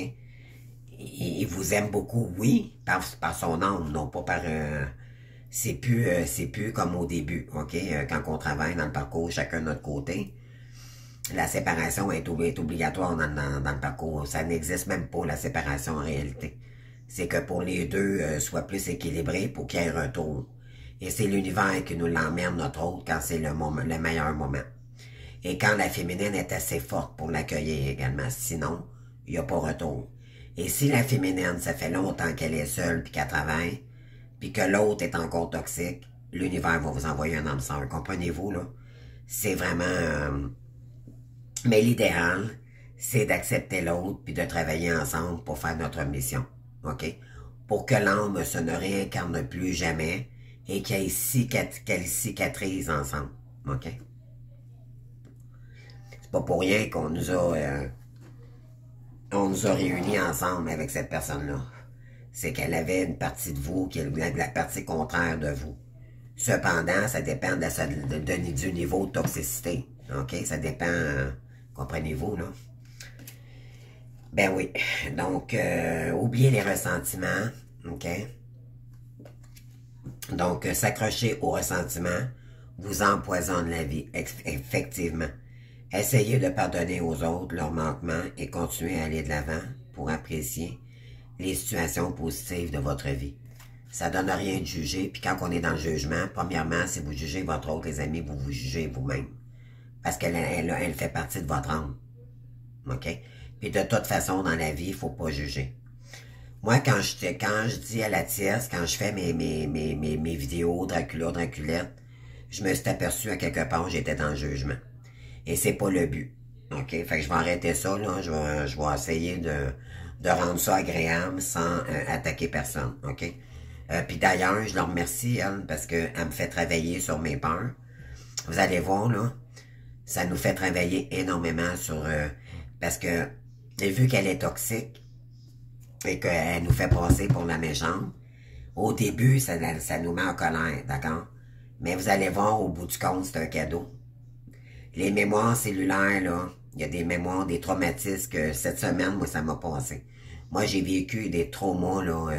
Il vous aime beaucoup, oui, par son âme, non pas par... c'est plus comme au début, OK? Quand on travaille dans le parcours, chacun de notre côté, la séparation est obligatoire dans le parcours. Ça n'existe même pas, la séparation, en réalité. C'est que pour les deux, soient plus équilibrés pour qu'il y ait un retour. Et c'est l'univers qui nous l'emmène, notre autre, quand c'est le meilleur moment. Et quand la féminine est assez forte pour l'accueillir également. Sinon, il n'y a pas retour. Et si la féminine, ça fait longtemps qu'elle est seule puis qu'elle travaille, puis que l'autre est encore toxique, l'univers va vous envoyer un âme sœur. Comprenez-vous, là? C'est vraiment... Mais l'idéal, c'est d'accepter l'autre puis de travailler ensemble pour faire notre mission. OK? Pour que l'âme ne réincarne plus jamais et qu'elle cicatrise ensemble. OK? C'est pas pour rien qu'on nous a réunis ensemble avec cette personne-là. C'est qu'elle avait une partie de vous qui est la partie contraire de vous. Cependant, ça dépend du niveau de toxicité. OK? Ça dépend, comprenez-vous, là? Ben oui. Donc, oubliez les ressentiments. OK? Donc, s'accrocher aux ressentiments vous empoisonne la vie, effectivement. Essayez de pardonner aux autres leurs manquements et continuez à aller de l'avant pour apprécier les situations positives de votre vie. Ça ne donne rien de juger, puis quand on est dans le jugement, premièrement, si vous jugez votre autre, les amis, vous vous jugez vous-même. Parce qu'elle elle fait partie de votre âme. OK? Puis de toute façon, dans la vie, il ne faut pas juger. Moi, quand je dis à la tierce, quand je fais mes vidéos Dracula, Draculette, je me suis aperçu à quelque part j'étais dans le jugement. Et c'est pas le but. OK? Fait que je vais arrêter ça, là. Je vais essayer de rendre ça agréable sans attaquer personne. OK? Puis d'ailleurs, je leur remercie, elle, parce qu'elle me fait travailler sur mes peurs. vous allez voir, là, ça nous fait travailler énormément sur... parce que, vu qu'elle est toxique et qu'elle nous fait passer pour la méchante, au début, ça nous met en colère, d'accord? Mais vous allez voir, au bout du compte, c'est un cadeau. Les mémoires cellulaires, là, il y a des mémoires, des traumatismes que cette semaine, moi, ça m'a passé. Moi, j'ai vécu des traumas, là,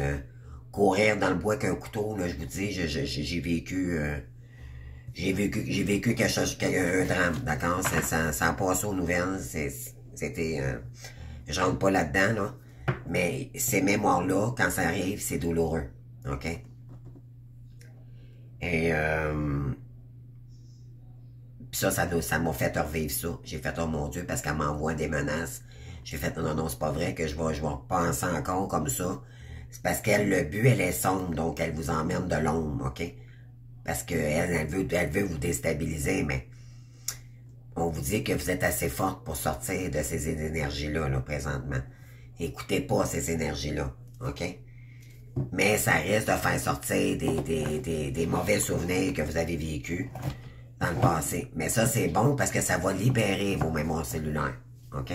courir dans le bois avec un couteau, là, je vous dis, j'ai vécu... j'ai vécu quelque chose, un drame, d'accord? Ça a passé aux nouvelles, c'était... je rentre pas là-dedans, là. Mais ces mémoires-là, quand ça arrive, c'est douloureux, ok? Et puis ça m'a fait revivre ça. J'ai fait, oh mon Dieu, parce qu'elle m'envoie des menaces. J'ai fait, non, non, c'est pas vrai que je vais repenser encore comme ça. C'est parce qu'elle, le but, elle est sombre, donc elle vous emmène de l'ombre, ok? Parce qu'elle, elle veut vous déstabiliser, mais on vous dit que vous êtes assez forte pour sortir de ces énergies-là, là, présentement. Écoutez pas ces énergies-là, ok? Mais ça risque de faire sortir des mauvais souvenirs que vous avez vécus dans le passé. Mais ça, c'est bon parce que ça va libérer vos mémoires cellulaires, ok?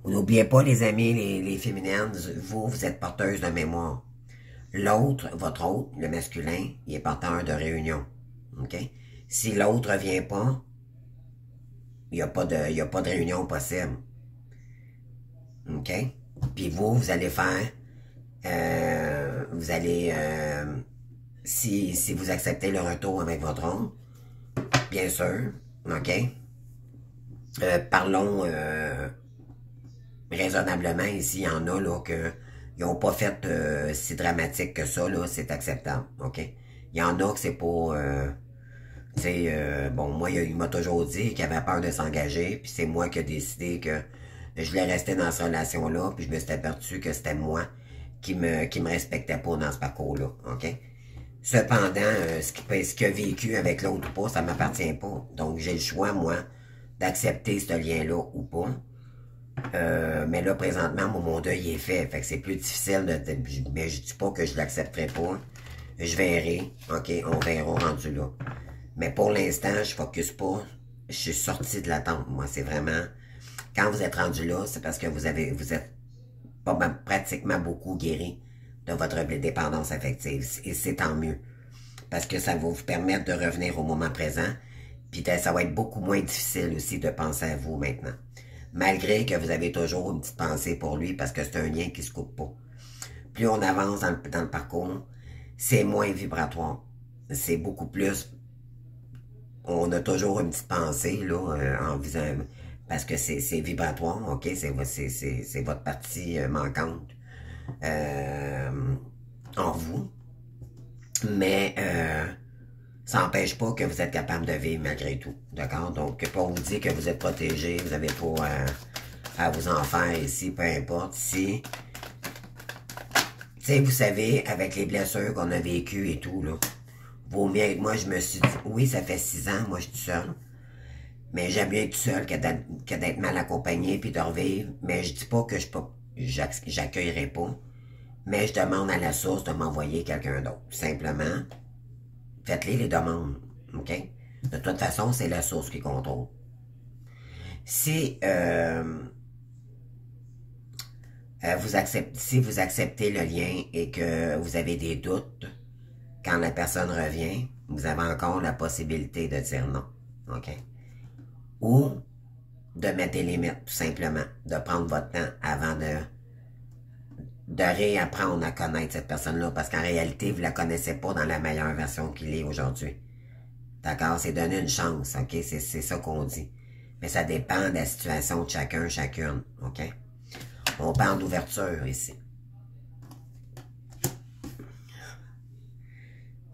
N'oubliez pas, les amis, les féminines, vous êtes porteuse de mémoire. L'autre, votre autre, le masculin, il est porteur de réunion, ok? Si l'autre ne vient pas, il n'y a pas de réunion possible. OK? Puis vous allez faire, si vous acceptez le retour avec votre oncle, bien sûr, OK? Parlons raisonnablement ici, il y en a là que ils n'ont pas fait si dramatique que ça, là, c'est acceptable, OK? Il y en a que c'est pas... tu sais, bon, moi, il m'a toujours dit qu'il avait peur de s'engager, puis c'est moi qui ai décidé que je voulais rester dans cette relation-là, puis je me suis aperçu que c'était moi qui me respectais pas dans ce parcours-là, OK? Cependant, ce qu'il a vécu avec l'autre ou pas, ça m'appartient pas. Donc, j'ai le choix, moi, d'accepter ce lien-là ou pas. Mais là, présentement, mon deuil est fait, fait que c'est plus difficile mais je dis pas que je l'accepterai pas. Je verrai, OK? On verra rendu là. Mais pour l'instant, je focus pas. Je suis sorti de l'attente. Moi, c'est vraiment... Quand vous êtes rendu là, c'est parce que vous êtes pratiquement beaucoup guéri de votre dépendance affective. Et c'est tant mieux. Parce que ça va vous permettre de revenir au moment présent. Puis ça va être beaucoup moins difficile aussi de penser à vous maintenant. Malgré que vous avez toujours une petite pensée pour lui parce que c'est un lien qui se coupe pas. Plus on avance dans le parcours, c'est moins vibratoire. C'est beaucoup plus... On a toujours une petite pensée, là, en visant... Parce que c'est vibratoire, OK? C'est votre partie manquante en vous. Mais ça n'empêche pas que vous êtes capable de vivre malgré tout. D'accord? Donc, pour vous dire que vous êtes protégé, vous n'avez pas à vous en faire ici, peu importe. Si, tu sais, vous savez, avec les blessures qu'on a vécues et tout, là, vaut mieux, moi, je me suis dit, oui, ça fait 6 ans, moi, je suis seule. Mais j'aime mieux être seul que d'être mal accompagné puis de revivre. Mais je dis pas que j'accueillerai pas. Mais je demande à la source de m'envoyer quelqu'un d'autre. Simplement, faites-les demandes. OK? De toute façon, c'est la source qui contrôle. Si vous acceptez le lien et que vous avez des doutes, quand la personne revient, vous avez encore la possibilité de dire non. OK? Ou de mettre des limites, tout simplement. De prendre votre temps avant de réapprendre à connaître cette personne-là. Parce qu'en réalité, vous ne la connaissez pas dans la meilleure version qu'il est aujourd'hui. D'accord? C'est donner une chance, OK? C'est ça qu'on dit. Mais ça dépend de la situation de chacun, chacune, OK? On parle d'ouverture ici.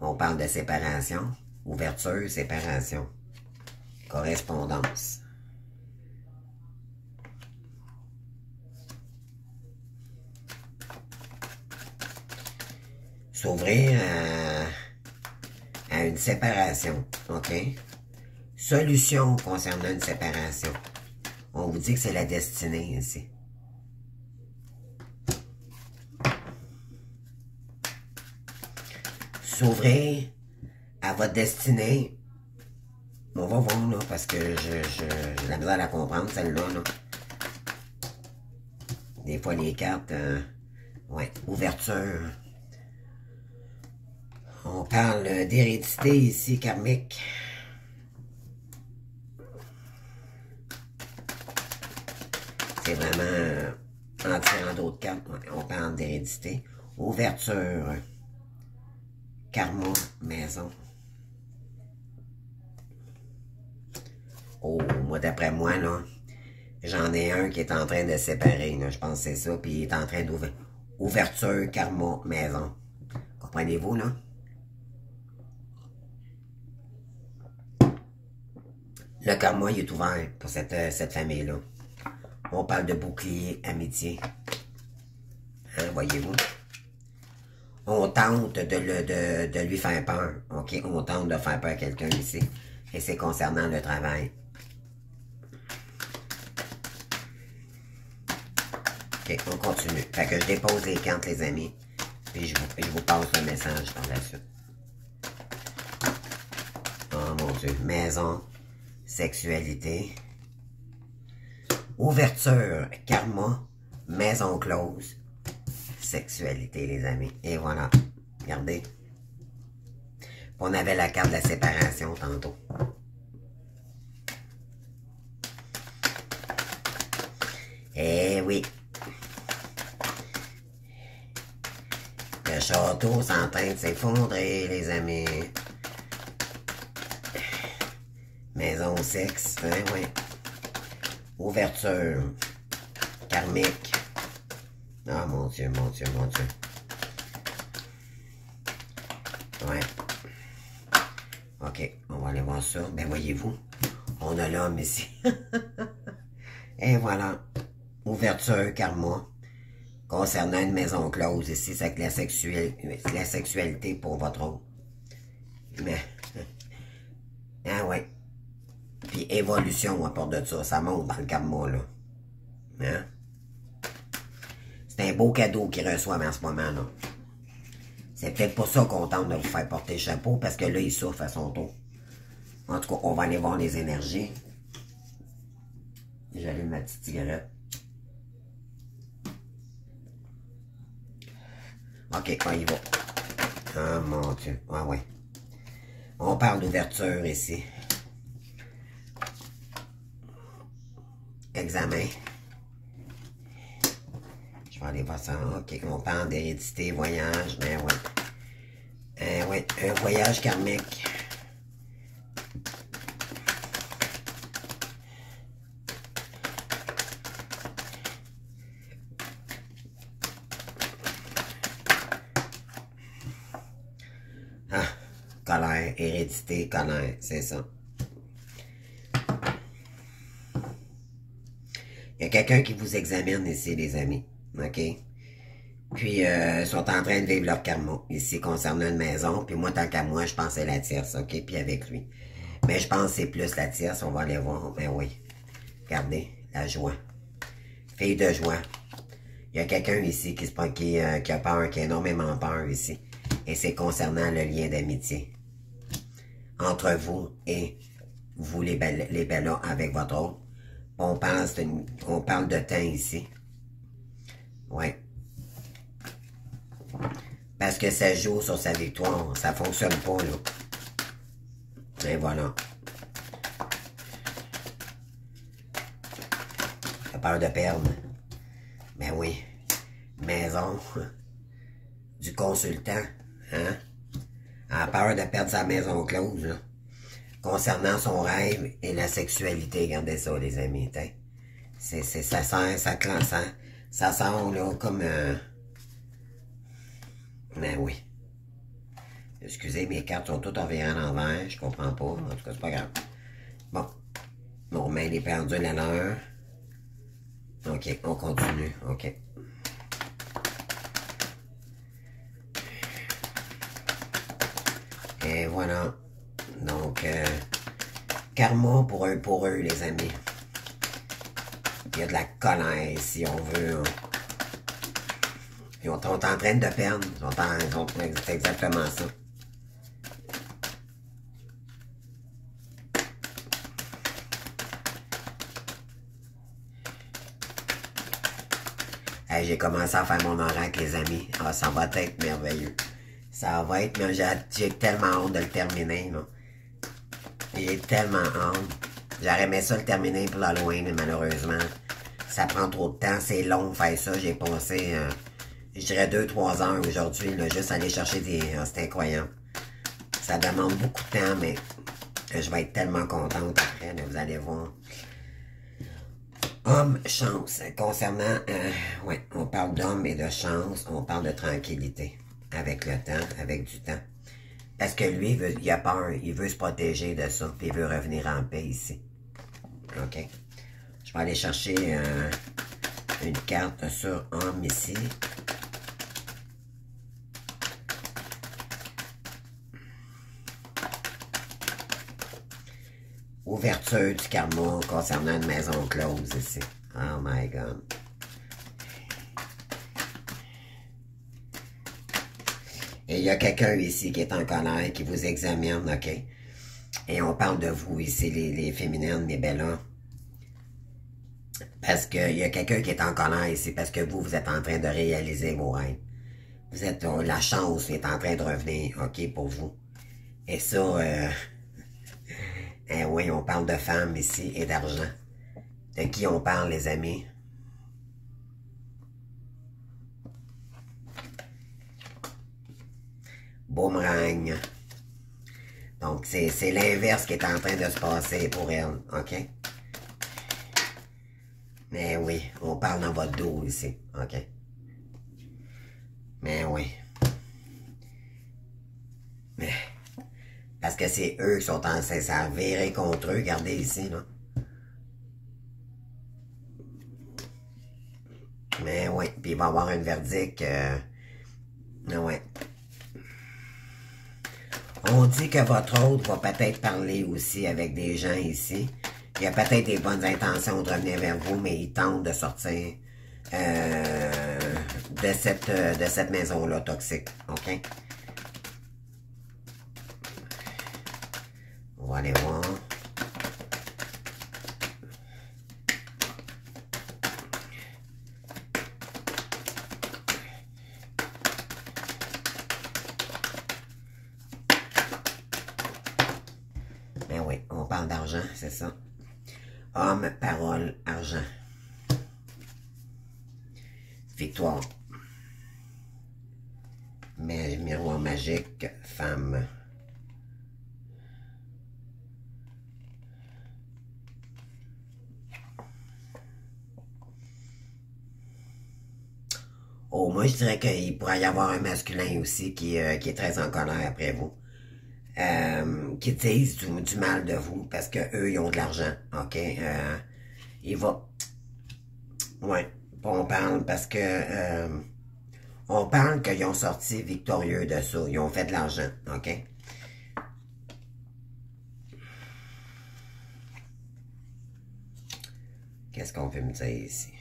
On parle de séparation. Ouverture, séparation. Correspondance. S'ouvrir à une séparation, OK? Solution concernant une séparation. On vous dit que c'est la destinée ici. S'ouvrir à votre destinée On va voir, là, parce que j'ai la misère à la comprendre, celle-là, là. Des fois, les cartes, ouais, ouverture. On parle d'hérédité ici, karmique. C'est vraiment, en tirant d'autres cartes, ouais, on parle d'hérédité. Ouverture, karma, maison. Oh, moi, d'après moi, là, j'en ai un qui est en train de se séparer, là, je pense que c'est ça, puis il est en train d'ouvrir. Ouverture, karma, maison. Comprenez-vous, là? Le karma, il est ouvert pour cette famille-là. On parle de bouclier, amitié. Hein, voyez-vous? On tente de lui faire peur. OK? On tente de faire peur à quelqu'un ici. Et c'est concernant le travail. OK, on continue. Fait que je dépose les cartes, les amis. Puis je vous passe le message par la suite. Oh mon Dieu. Maison, sexualité. Ouverture, karma, maison close, sexualité, les amis. Et voilà. Regardez. On avait la carte de la séparation tantôt. Eh oui. Le château est en train de s'effondrer, les amis. Maison sexe, hein, oui. Ouverture. Karmique. Ah, mon Dieu, mon Dieu, mon Dieu. Ouais. OK, on va aller voir ça. Ben, voyez-vous, on a l'homme ici. Et voilà. Ouverture, karma. Concernant une maison close, ici, c'est la sexualité pour votre autre. Mais, ah ouais. Puis évolution à part de ça, ça monte dans le karma, là. Hein? C'est un beau cadeau qu'ils reçoivent en ce moment, là. C'est peut-être pour ça qu'on tente de vous faire porter chapeau, parce que là, il souffre à son tour. En tout cas, on va aller voir les énergies. J'allume ma petite cigarette. OK, on y va. Ah, mon Dieu. Ah, ouais. On parle d'ouverture ici. Examen. Je vais aller voir ça. OK, on parle d'hérédité, voyage. Ben ouais. Ouais, un voyage karmique. Ah, colère, hérédité, colère, c'est ça. Il y a quelqu'un qui vous examine ici, les amis. OK? Puis, ils sont en train de vivre leur karma, ici, concernant une maison. Puis moi, tant qu'à moi, je pensais la tierce, OK? Puis avec lui. Mais je pense que c'est plus la tierce, on va aller voir. Ben oui. Regardez, la joie. Fille de joie. Il y a quelqu'un ici qui a peur, qui a énormément peur ici. Et c'est concernant le lien d'amitié. Entre vous et vous, les bellas, avec votre autre. On parle de temps ici. Ouais. Parce que ça joue sur sa victoire. Ça fonctionne pas, là. Et voilà. T'as peur de perdre. Ben oui. Maison. Du consultant. Hein? A peur de perdre sa maison close, là. Concernant son rêve et la sexualité. Regardez ça, les amis. Ça sent, ça sent, là, comme... Ben oui. Excusez, mes cartes sont toutes envirées à l'envers. Je comprends pas. En tout cas, c'est pas grave. Bon. On remet les pendules à l'heure. OK, on continue. OK. Et voilà. Donc, karma pour eux, les amis. Il y a de la colère, si on veut. Ils sont en train de perdre. C'est exactement ça. Hey, j'ai commencé à faire mon oracle, les amis. Ah, ça va être merveilleux. Ça va être, mais j'ai tellement hâte de le terminer, là. J'ai tellement hâte. J'aurais aimé ça le terminer pour l'Halloween, mais malheureusement, ça prend trop de temps. C'est long de faire ça. J'ai passé, je dirais 2-3 heures aujourd'hui, là, juste aller chercher des... c'est incroyable. Ça demande beaucoup de temps, mais je vais être tellement contente après, là, vous allez voir. Homme, chance. Concernant, ouais, on parle d'homme et de chance, on parle de tranquillité. Avec le temps, avec du temps. Parce que lui, il a peur, il veut se protéger de ça, puis il veut revenir en paix ici. OK? Je vais aller chercher une carte sur homme ici. Ouverture du karma concernant une maison close ici. Oh my God. Et il y a quelqu'un ici qui est en colère, qui vous examine, OK? Et on parle de vous ici, les féminines, les bellas. Parce qu'il y a quelqu'un qui est en colère ici, parce que vous êtes en train de réaliser vos rêves. Vous êtes, la chance est en train de revenir, OK, pour vous. Et ça, oui, on parle de femmes ici et d'argent. De qui on parle, les amis? Boomerang. Donc, c'est l'inverse qui est en train de se passer pour elle, OK? Mais oui, on parle dans votre dos ici, OK? Mais oui. Mais, parce que c'est eux qui sont en train de s'avérer contre eux, regardez ici, là. Mais oui, puis il va y avoir un verdict, ouais. On dit que votre hôte va peut-être parler aussi avec des gens ici. Il y a peut-être des bonnes intentions de revenir vers vous, mais il tente de sortir de cette maison-là toxique. OK? On va aller voir. Ben oui, on parle d'argent, c'est ça. Homme, parole, argent. Victoire. Miroir magique, femme. Oh, moi, je dirais qu'il pourrait y avoir un masculin aussi qui est très en colère après vous. Qui disent du mal de vous parce que eux ils ont de l'argent, OK? Il va... Ouais, on parle parce que... on parle qu'ils ont sorti victorieux de ça. Ils ont fait de l'argent, OK? Qu'est-ce qu'on peut me dire ici?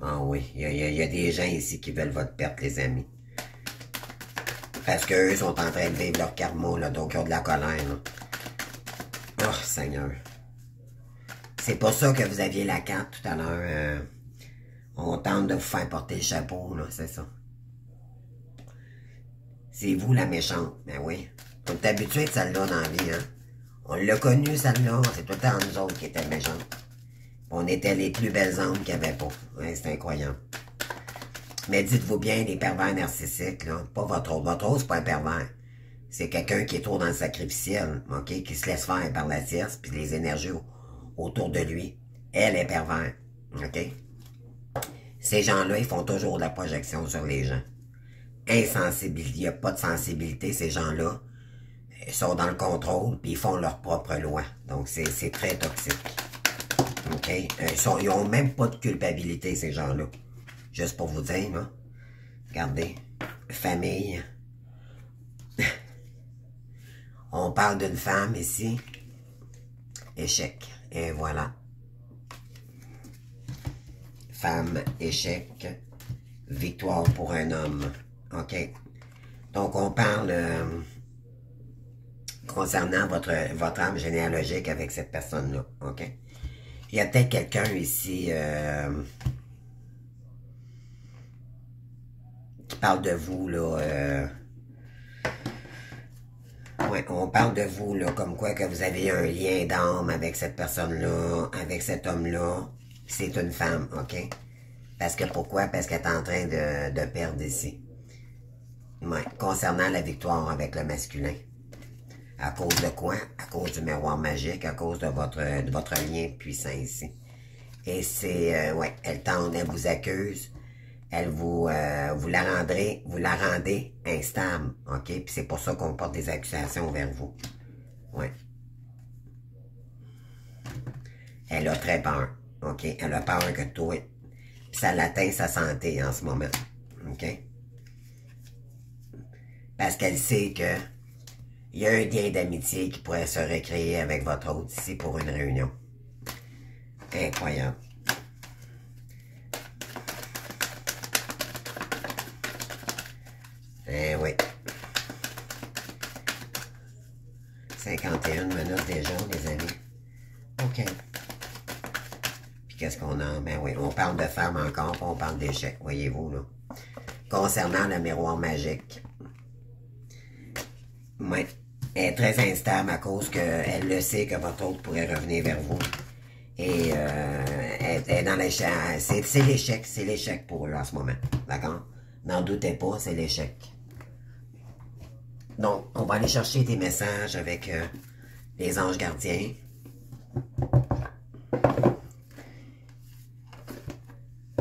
Ah oui, il y a des gens ici qui veulent votre perte, les amis. Parce qu'eux sont en train de vivre leur karma, là, donc ils ont de la colère, là. Oh, Seigneur. C'est pas ça que vous aviez la carte tout à l'heure. On tente de vous faire porter le chapeau, là, c'est ça. C'est vous la méchante, ben oui. On est habitué de celle-là dans la vie, hein. On l'a connue, celle-là, c'est tout le temps nous autres qui étaient méchantes. On était les plus belles âmes qu'il n'y avait pas. Ouais, c'est incroyable. Mais dites-vous bien, les pervers narcissiques, là, pas votre autre. Votre autre, c'est pas un pervers. C'est quelqu'un qui est trop dans le sacrificiel, OK? Qui se laisse faire par la tierce, puis les énergies autour de lui. Elle est pervers, OK? Ces gens-là, ils font toujours de la projection sur les gens. Insensibilité, il n'y a pas de sensibilité, ces gens-là. Ils sont dans le contrôle, puis ils font leur propre loi. Donc, c'est très toxique. OK? Ils ont même pas de culpabilité, ces gens-là. Juste pour vous dire, là. Regardez. Famille. On parle d'une femme ici. Échec. Et voilà. femme, échec, victoire pour un homme. OK? Donc, on parle concernant votre âme généalogique avec cette personne-là. OK? Il y a peut-être quelqu'un ici qui parle de vous, là. Ouais, on parle de vous, là, comme quoi que vous avez un lien d'âme avec cette personne-là, avec cet homme-là. C'est une femme, OK? Parce que pourquoi? Parce qu'elle est en train de perdre ici. Ouais, concernant la victoire avec le masculin. À cause de quoi? À cause du miroir magique, à cause de votre lien puissant ici. Et c'est, ouais, elle tente, elle vous accuse, elle vous la rendez instable, ok? Puis c'est pour ça qu'on porte des accusations vers vous. Ouais. Elle a très peur, ok? Elle a peur que toi, puis ça l'atteint sa santé en ce moment, ok? Parce qu'elle sait que il y a un lien d'amitié qui pourrait se recréer avec votre autre ici pour une réunion. Incroyable. Eh oui. 51 minutes déjà, les amis. OK. Puis qu'est-ce qu'on a? Ben oui, on parle de femmes encore, puis on parle d'échecs, voyez-vous, là. Concernant le miroir magique. Oui. Elle est très instable à cause qu'elle le sait que votre autre pourrait revenir vers vous. Et elle est dans l'échec. C'est l'échec pour eux en ce moment. D'accord? N'en doutez pas, c'est l'échec. Donc, on va aller chercher des messages avec les anges gardiens.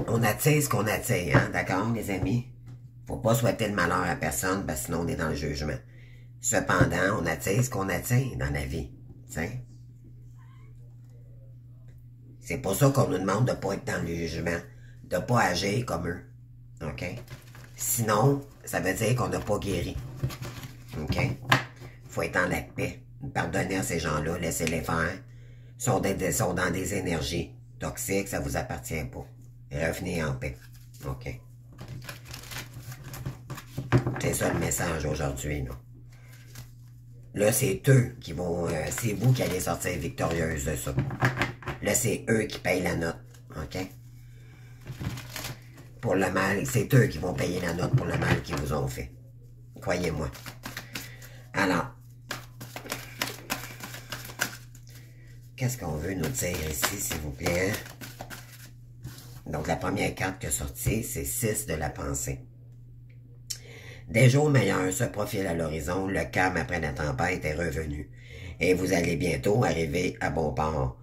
On attire ce qu'on attire, hein? D'accord, les amis? Faut pas souhaiter le malheur à personne, parce que sinon on est dans le jugement. Cependant, on attire ce qu'on attire dans la vie. T'sais? C'est pour ça qu'on nous demande de ne pas être dans le jugement, de ne pas agir comme eux. OK? Sinon, ça veut dire qu'on n'a pas guéri. OK? Il faut être en la paix. Pardonnez à ces gens-là, laissez-les faire. Ils sont dans des énergies toxiques, ça ne vous appartient pas. Revenez en paix. OK? C'est ça le message aujourd'hui, là. Là, c'est eux qui vont... c'est vous qui allez sortir victorieuse de ça. Là, c'est eux qui payent la note. OK? Pour le mal, c'est eux qui vont payer la note pour le mal qu'ils vous ont fait. Croyez-moi. Alors, qu'est-ce qu'on veut nous dire ici, s'il vous plaît? Donc, la première carte qui est sortie, c'est 6 de la pensée. Des jours meilleurs se profilent à l'horizon, le calme après la tempête est revenu, et vous allez bientôt arriver à bon port.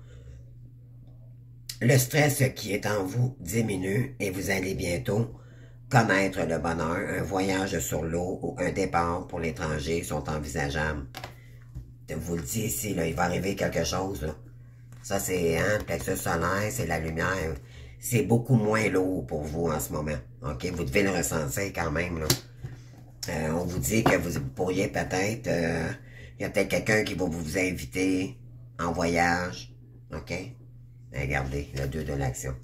Le stress qui est en vous diminue, et vous allez bientôt connaître le bonheur. Un voyage sur l'eau ou un départ pour l'étranger sont envisageables. Je vous le dis ici, là, il va arriver quelque chose, là. Ça, c'est, hein, le plexus solaire, c'est la lumière. C'est beaucoup moins lourd pour vous en ce moment. OK? Vous devez le ressentir quand même, là. On vous dit que vous pourriez peut-être... il y a peut-être quelqu'un qui va vous inviter en voyage. OK? Regardez, le 2 de l'action.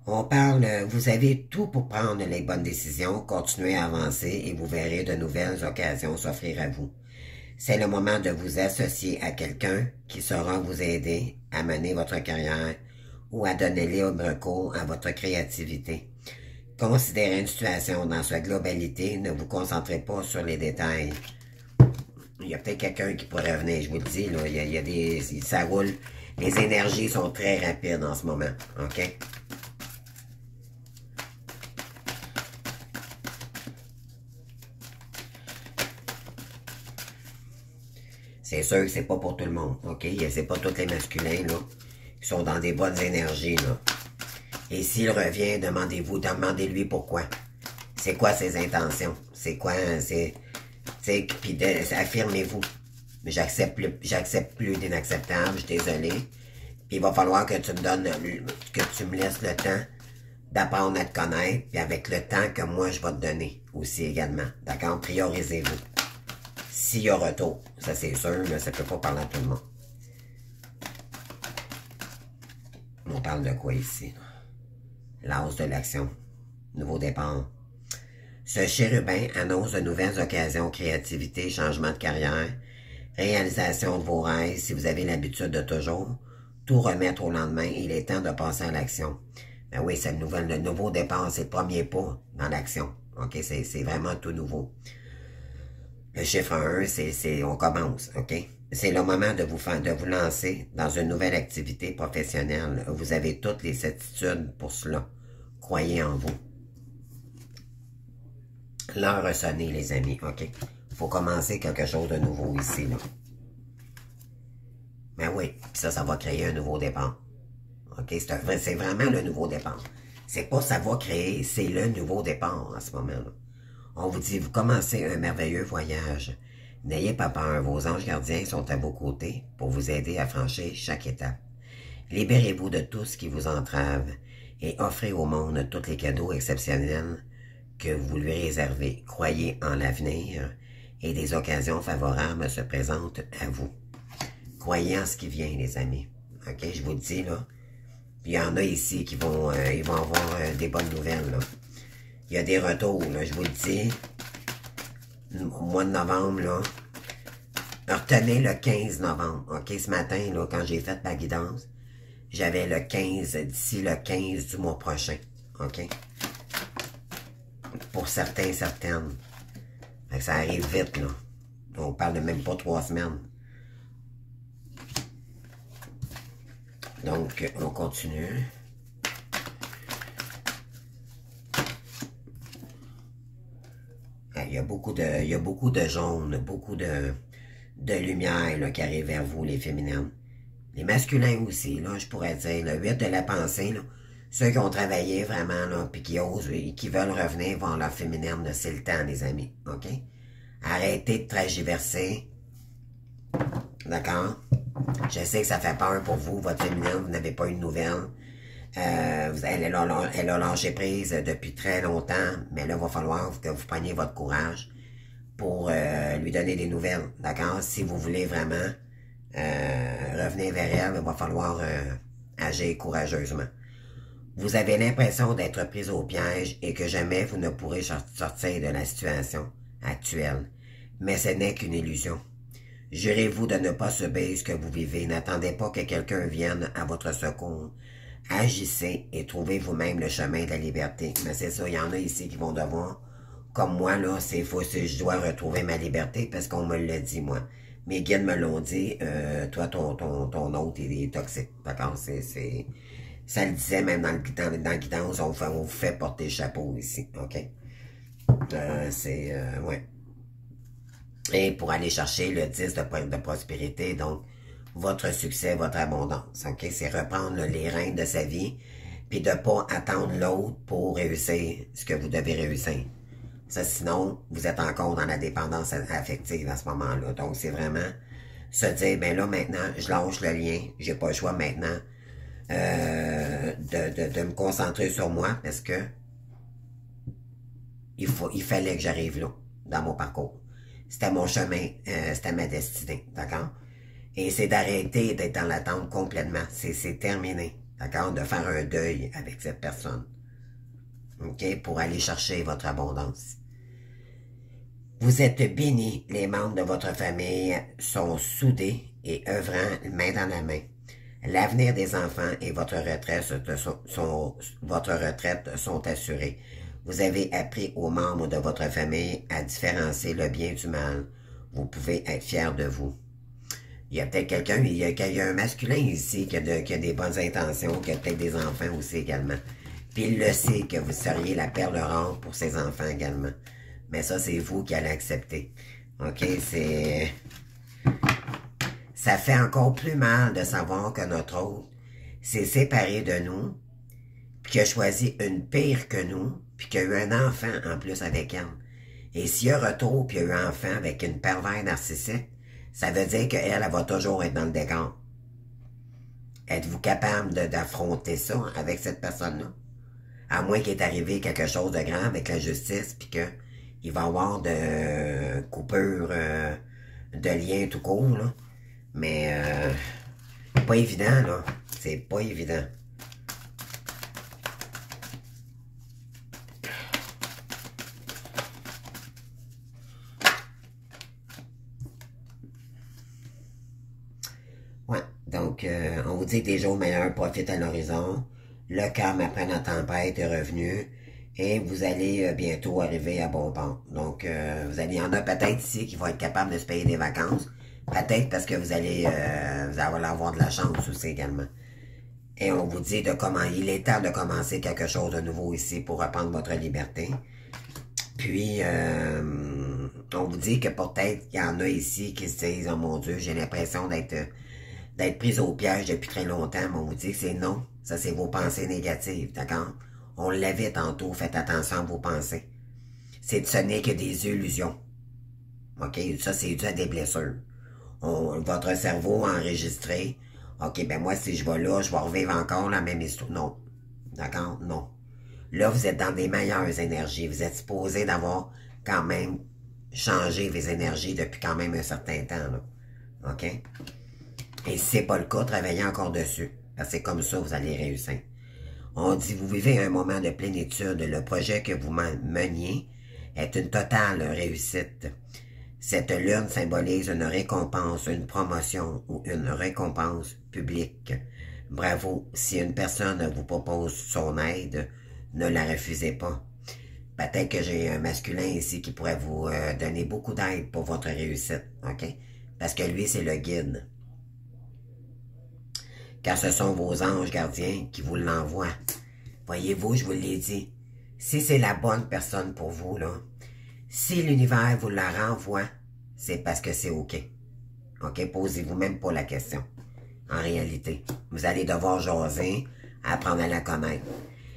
On parle... vous avez tout pour prendre les bonnes décisions, continuer à avancer et vous verrez de nouvelles occasions s'offrir à vous. C'est le moment de vous associer à quelqu'un qui saura vous aider à mener votre carrière ou à donner libre cours à votre créativité. Considérez une situation dans sa globalité, ne vous concentrez pas sur les détails. Il y a peut-être quelqu'un qui pourrait revenir, je vous le dis, là, il y a des... ça roule. Les énergies sont très rapides en ce moment, OK? C'est sûr que c'est pas pour tout le monde, OK? C'est pas tous les masculins, là, qui sont dans des bonnes énergies, là. Et s'il revient, demandez-lui pourquoi. C'est quoi ses intentions? C'est quoi, puis affirmez-vous. J'accepte plus d'inacceptable, je suis désolé. Puis il va falloir que tu me donnes, que tu me laisses le temps d'apprendre à te connaître, puis avec le temps que moi je vais te donner aussi également. D'accord? Priorisez-vous. S'il y a retour, ça c'est sûr, mais ça ne peut pas parler à tout le monde. On parle de quoi ici? L'as de l'action. Nouveau départ. Ce chérubin annonce de nouvelles occasions, créativité, changement de carrière, réalisation de vos rêves. Si vous avez l'habitude de toujours tout remettre au lendemain, il est temps de passer à l'action. Ben oui, c'est le nouveau départ, c'est le premier pas dans l'action. OK? C'est vraiment tout nouveau. Le chiffre 1, c'est on commence. OK? C'est le moment de vous lancer dans une nouvelle activité professionnelle. Vous avez toutes les certitudes pour cela. Croyez en vous. L'heure a sonné, les amis. OK? Il faut commencer quelque chose de nouveau ici, là. Ben oui, puis ça va créer un nouveau départ. OK? C'est vraiment le nouveau départ. C'est pas ça va créer, c'est le nouveau départ en ce moment-là. On vous dit, vous commencez un merveilleux voyage. N'ayez pas peur, vos anges gardiens sont à vos côtés pour vous aider à franchir chaque étape. Libérez-vous de tout ce qui vous entrave et offrez au monde tous les cadeaux exceptionnels que vous lui réservez. Croyez en l'avenir et des occasions favorables se présentent à vous. Croyez en ce qui vient, les amis. OK, je vous le dis, là. Puis il y en a ici qui vont, ils vont avoir des bonnes nouvelles, là. Il y a des retours, là, je vous le dis. Au mois de novembre, là. Retenez le 15 novembre, OK? Ce matin, là, quand j'ai fait ma guidance, j'avais le 15, d'ici le 15 du mois prochain, OK? Pour certains, certaines. Fait que ça arrive vite, là. On parle de même pas 3 semaines. Donc, on continue. Il y a beaucoup de jaune, beaucoup de lumière là, qui arrive vers vous, les féminines. Les masculins aussi, là, je pourrais dire, le 8 de la pensée, là, ceux qui ont travaillé vraiment, là, puis qui osent et qui veulent revenir voir leur féminine, c'est le temps, les amis, OK? Arrêtez de tragiverser, d'accord? Je sais que ça fait peur pour vous, votre féminine, vous n'avez pas une nouvelle. Elle a lâché prise depuis très longtemps, mais là, il va falloir que vous preniez votre courage pour lui donner des nouvelles, d'accord? Si vous voulez vraiment revenir vers elle, il va falloir agir courageusement. Vous avez l'impression d'être pris au piège et que jamais vous ne pourrez sortir de la situation actuelle, mais ce n'est qu'une illusion. Jurez-vous de ne pas subir ce que vous vivez. N'attendez pas que quelqu'un vienne à votre secours. Agissez et trouvez vous-même le chemin de la liberté. Mais c'est ça, il y en a ici qui vont devoir, comme moi, là, je dois retrouver ma liberté parce qu'on me l'a dit, moi. Mes guides me l'ont dit, toi, ton hôte, il est toxique. D'accord? Ça le disait même dans le guidance, on vous fait porter chapeau ici. OK? Ouais. Et pour aller chercher le 10 de prospérité, donc, votre succès, votre abondance, OK? C'est reprendre les rênes de sa vie, puis de ne pas attendre l'autre pour réussir ce que vous devez réussir. Ça, sinon, vous êtes encore dans la dépendance affective à ce moment-là. Donc, c'est vraiment se dire, ben là, maintenant, je lâche le lien, j'ai pas le choix maintenant de me concentrer sur moi, parce que il fallait que j'arrive là, dans mon parcours. C'était mon chemin, c'était ma destinée, d'accord? Et c'est d'arrêter d'être dans l'attente complètement. C'est terminé, d'accord? De faire un deuil avec cette personne, OK? Pour aller chercher votre abondance. Vous êtes bénis, les membres de votre famille sont soudés et œuvrant main dans la main. L'avenir des enfants et votre retraite sont assurés. Vous avez appris aux membres de votre famille à différencier le bien du mal. Vous pouvez être fiers de vous. Il y a peut-être quelqu'un, il y a un masculin ici qui a des bonnes intentions, qui a peut-être des enfants aussi également. Puis il le sait que vous seriez la perle rare pour ses enfants également. Mais ça, c'est vous qui allez accepter. OK? Ça fait encore plus mal de savoir que notre autre s'est séparé de nous, puis qu'il a choisi une pire que nous, puis qu'il a eu un enfant en plus avec elle. Et s'il y a retour, puis il y a eu un enfant avec une pervers narcissique, ça veut dire qu'elle, elle va toujours être dans le décor. Êtes-vous capable d'affronter ça avec cette personne-là? À moins qu'il est arrivé quelque chose de grave avec la justice, puis qu'il va y avoir de coupure de lien tout court, là. Mais pas évident, là. C'est pas évident. Donc, on vous dit que des jours meilleurs profitent à l'horizon. Le calme après la tempête est revenu. Et vous allez bientôt arriver à bon port. Donc, il y en a peut-être ici qui vont être capables de se payer des vacances. Peut-être parce que vous allez avoir de la chance aussi également. Et on vous dit il est temps de commencer quelque chose de nouveau ici pour reprendre votre liberté. Puis, on vous dit que peut-être qu'il y en a ici qui se disent, oh mon Dieu, j'ai l'impression d'être prise au piège depuis très longtemps. Mais on vous dit que c'est non. Ça, c'est vos pensées négatives, d'accord? On l'avait tantôt, faites attention à vos pensées. Ce n'est que des illusions. OK? Ça, c'est dû à des blessures. Votre cerveau a enregistré. OK, ben moi, si je vais là, je vais revivre encore la même histoire. Non. D'accord? Non. Là, vous êtes dans des meilleures énergies. Vous êtes supposé d'avoir quand même changé vos énergies depuis quand même un certain temps. Là. OK? Et si c'est pas le cas, travaillez encore dessus. Parce que c'est comme ça que vous allez réussir. On dit, vous vivez un moment de plénitude. Le projet que vous meniez est une totale réussite. Cette lune symbolise une récompense, une promotion ou une récompense publique. Bravo, si une personne vous propose son aide, ne la refusez pas. Peut-être que j'ai un masculin ici qui pourrait vous donner beaucoup d'aide pour votre réussite, OK? Parce que lui, c'est le guide. Car ce sont vos anges gardiens qui vous l'envoient. Voyez-vous, je vous l'ai dit, si c'est la bonne personne pour vous, là, si l'univers vous la renvoie, c'est parce que c'est OK. OK? Posez-vous même pas la question. En réalité, vous allez devoir jaser, apprendre à la connaître.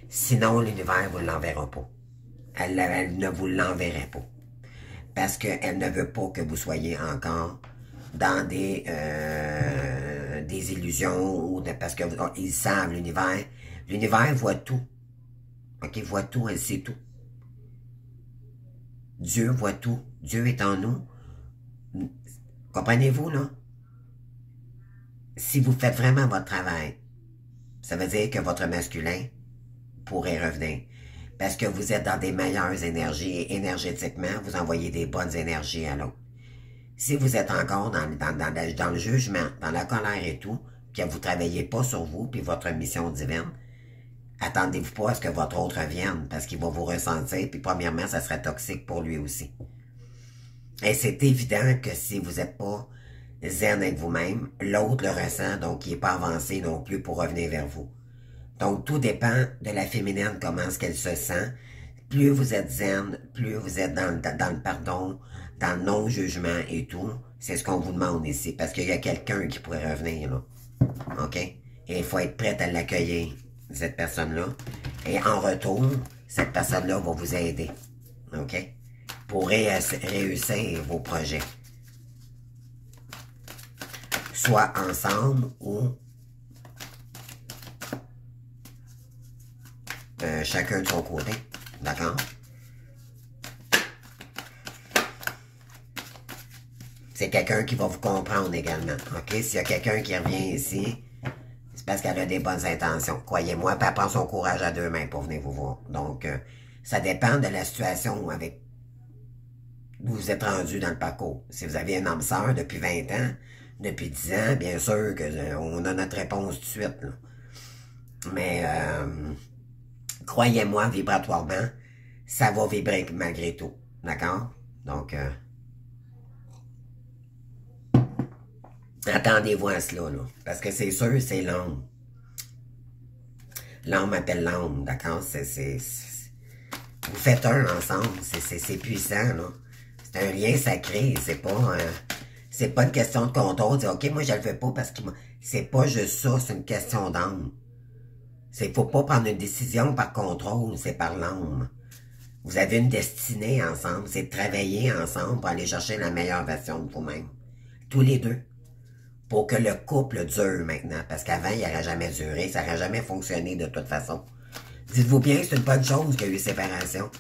Sinon, l'univers vous l'enverra pas. Elle ne vous l'enverrait pas. Parce qu'elle ne veut pas que vous soyez encore dans des illusions ou parce que ils savent l'univers. L'univers voit tout. OK, voit tout, elle sait tout. Dieu voit tout. Dieu est en nous. Comprenez-vous, là? Si vous faites vraiment votre travail, ça veut dire que votre masculin pourrait revenir. Parce que vous êtes dans des meilleures énergies et énergétiquement, vous envoyez des bonnes énergies à l'autre. Si vous êtes encore dans le jugement, dans la colère et tout, que vous ne travaillez pas sur vous puis votre mission divine, attendez-vous pas à ce que votre autre revienne parce qu'il va vous ressentir, puis premièrement, ça serait toxique pour lui aussi. Et c'est évident que si vous n'êtes pas zen avec vous-même, l'autre le ressent, donc il n'est pas avancé non plus pour revenir vers vous. Donc, tout dépend de la féminine, comment est-ce qu'elle se sent. Plus vous êtes zen, plus vous êtes dans le pardon, dans le non-jugement et tout. C'est ce qu'on vous demande ici, parce qu'il y a quelqu'un qui pourrait revenir, là. OK? Et il faut être prête à l'accueillir, cette personne-là. Et en retour, cette personne-là va vous aider. OK? Pour réussir vos projets. Soit ensemble ou chacun de son côté. D'accord? C'est quelqu'un qui va vous comprendre également. OK? S'il y a quelqu'un qui revient ici, c'est parce qu'elle a des bonnes intentions. Croyez-moi, puis elle prend son courage à deux mains pour venir vous voir. Donc, ça dépend de la situation avec où vous êtes rendu dans le parcours. Si vous avez une âme sœur depuis 20 ans, depuis 10 ans, bien sûr qu'on a notre réponse tout de suite. Là. Mais croyez-moi, vibratoirement, ça va vibrer malgré tout. D'accord? Donc, attendez-vous à cela, là. Parce que c'est sûr, c'est l'âme. L'âme appelle l'âme, d'accord? Vous faites un ensemble, c'est puissant, là. C'est un lien sacré, c'est pas une question de contrôle, dire, OK, moi, je le fais pas parce que c'est pas juste ça, c'est une question d'âme. Faut pas prendre une décision par contrôle, c'est par l'âme. Vous avez une destinée ensemble, c'est de travailler ensemble pour aller chercher la meilleure version de vous-même. Tous les deux. Pour que le couple dure maintenant. Parce qu'avant, il n'aurait jamais duré, ça n'aurait jamais fonctionné de toute façon. Dites-vous bien que c'est une bonne chose qu'il y a eu séparation.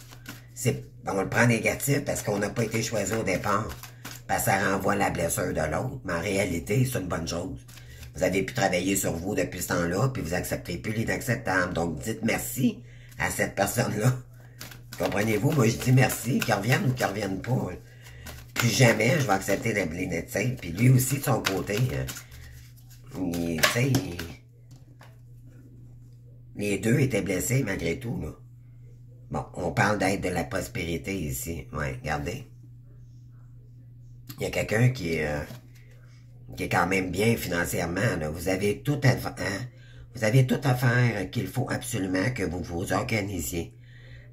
On le prend négatif parce qu'on n'a pas été choisi au départ. Parce que ça renvoie la blessure de l'autre. Mais en réalité, c'est une bonne chose. Vous avez pu travailler sur vous depuis ce temps-là, puis vous accepterez plus l'inacceptable. Donc, dites merci à cette personne-là. Comprenez-vous? Moi, je dis merci, qu'ils reviennent ou qu'ils reviennent pas. Plus jamais je vais accepter l'inédicte. Puis lui aussi, de son côté, Tu sais, les deux étaient blessés malgré tout, là. Bon, on parle d'être de la prospérité ici. Ouais, regardez. Il y a quelqu'un qui est quand même bien financièrement, là. Vous avez tout à, hein? Vous avez tout à faire qu'il faut absolument que vous vous organisiez.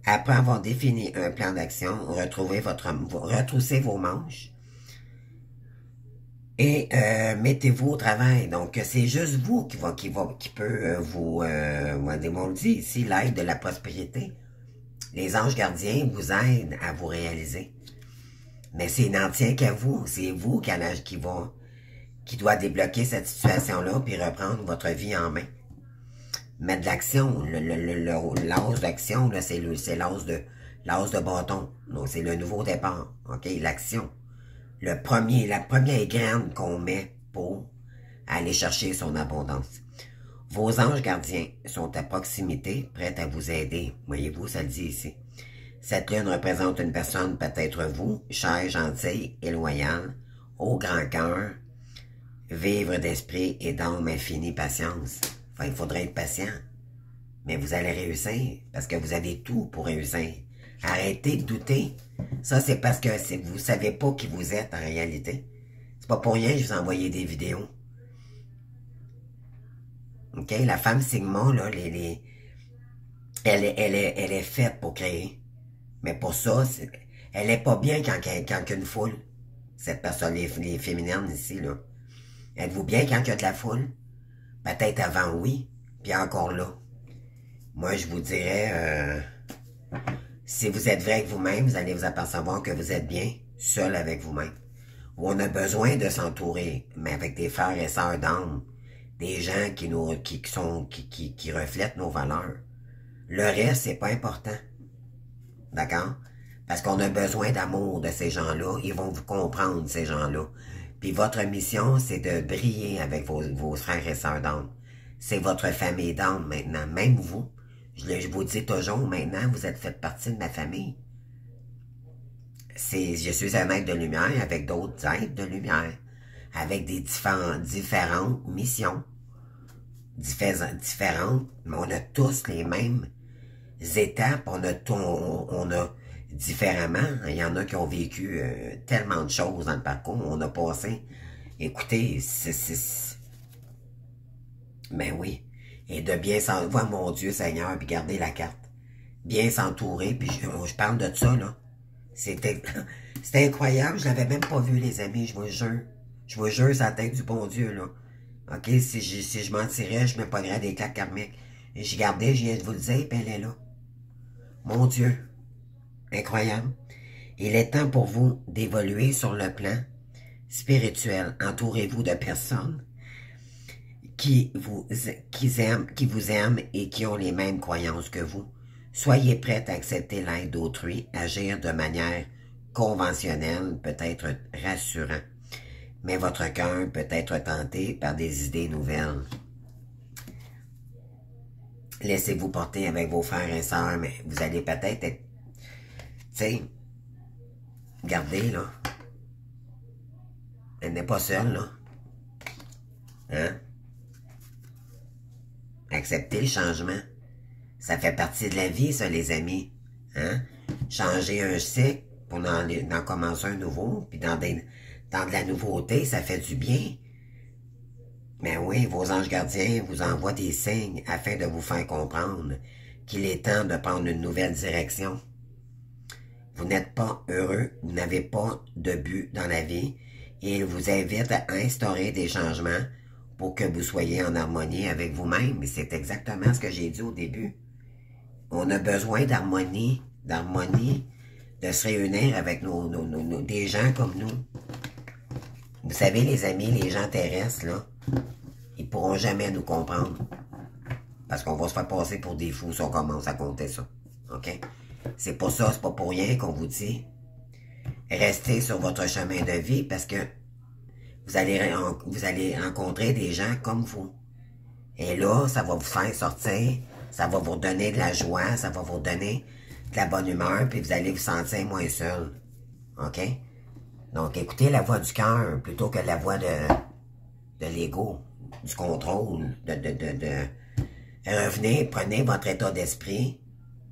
Après avoir défini un plan d'action, retroussez vos manches et mettez-vous au travail. Donc, c'est juste vous qui peut on dit ici, l'aide de la prospérité. Les anges gardiens vous aident à vous réaliser. Mais c'est n'en tient qu'à vous. C'est vous qui doit débloquer cette situation-là puis reprendre votre vie en main. Mettre de l'action. L'as d'action, c'est l'as de bâton. Donc, c'est le nouveau départ. OK? L'action. La première graine qu'on met pour aller chercher son abondance. Vos anges gardiens sont à proximité, prêts à vous aider. Voyez-vous, ça le dit ici. Cette lune représente une personne, peut-être vous, chère, gentille et loyale, au grand cœur, vivre d'esprit et d'âme infinie patience. Enfin, il faudrait être patient. Mais vous allez réussir, parce que vous avez tout pour réussir. Arrêtez de douter. Ça, c'est parce que vous savez pas qui vous êtes en réalité. C'est pas pour rien que je vous ai envoyé des vidéos. OK? La femme Sigma, là, elle est faite pour créer. Mais pour ça, elle est pas bien quand il y a une foule. Cette personne, les féminines ici, là. Êtes-vous bien quand il y a de la foule? Peut-être avant, oui. Puis encore là. Moi, je vous dirais, si vous êtes vrai avec vous-même, vous allez vous apercevoir que vous êtes bien seul avec vous-même. On a besoin de s'entourer, mais avec des frères et sœurs d'âme. Des gens qui reflètent nos valeurs. Le reste, c'est pas important. D'accord? Parce qu'on a besoin d'amour de ces gens-là. Ils vont vous comprendre, ces gens-là. Puis votre mission, c'est de briller avec vos frères et sœurs d'âme. C'est votre famille d'âme maintenant. Même vous. Je vous dis toujours, maintenant, vous êtes fait partie de ma famille. Je suis un être de lumière avec d'autres êtres de lumière. Avec des différentes missions. Différentes, mais on a tous les mêmes étapes, on a différemment, il y en a qui ont vécu tellement de choses dans le parcours, on a passé, écoutez, ben oui, et de bien s'entourer, mon Dieu Seigneur, puis garder la carte, bien s'entourer, puis je parle de ça, là, c'était incroyable, je l'avais même pas vu, les amis, je vous jure, c'est la tête du bon Dieu, là, ok, si je m'en tirais, je me pognerais des claques karmiques, et je gardais, je viens de vous le dire, puis elle est là. Mon Dieu, incroyable. Il est temps pour vous d'évoluer sur le plan spirituel. Entourez-vous de personnes qui vous aiment et qui ont les mêmes croyances que vous. Soyez prêts à accepter l'aide d'autrui, agir de manière conventionnelle peut être rassurant, mais votre cœur peut être tenté par des idées nouvelles. Laissez-vous porter avec vos frères et sœurs, mais vous allez peut-être être... Tu sais, regardez, là. Elle n'est pas seule, là. Hein? Acceptez le changement. Ça fait partie de la vie, ça, les amis. Hein? Changer un cycle pour en commencer un nouveau, puis dans de la nouveauté, ça fait du bien. Mais oui, vos anges gardiens vous envoient des signes afin de vous faire comprendre qu'il est temps de prendre une nouvelle direction. Vous n'êtes pas heureux, vous n'avez pas de but dans la vie et il vous invite à instaurer des changements pour que vous soyez en harmonie avec vous-même. Et c'est exactement ce que j'ai dit au début. On a besoin d'harmonie, de se réunir avec des gens comme nous. Vous savez, les amis, les gens terrestres, là, ils pourront jamais nous comprendre. Parce qu'on va se faire passer pour des fous si on commence à compter ça. OK? C'est pour ça, c'est pas pour rien qu'on vous dit restez sur votre chemin de vie parce que vous allez rencontrer des gens comme vous. Et là, ça va vous faire sortir, ça va vous donner de la joie, ça va vous donner de la bonne humeur, puis vous allez vous sentir moins seul. OK? Donc, écoutez la voix du cœur plutôt que la voix de l'ego. du contrôle, revenez, prenez votre état d'esprit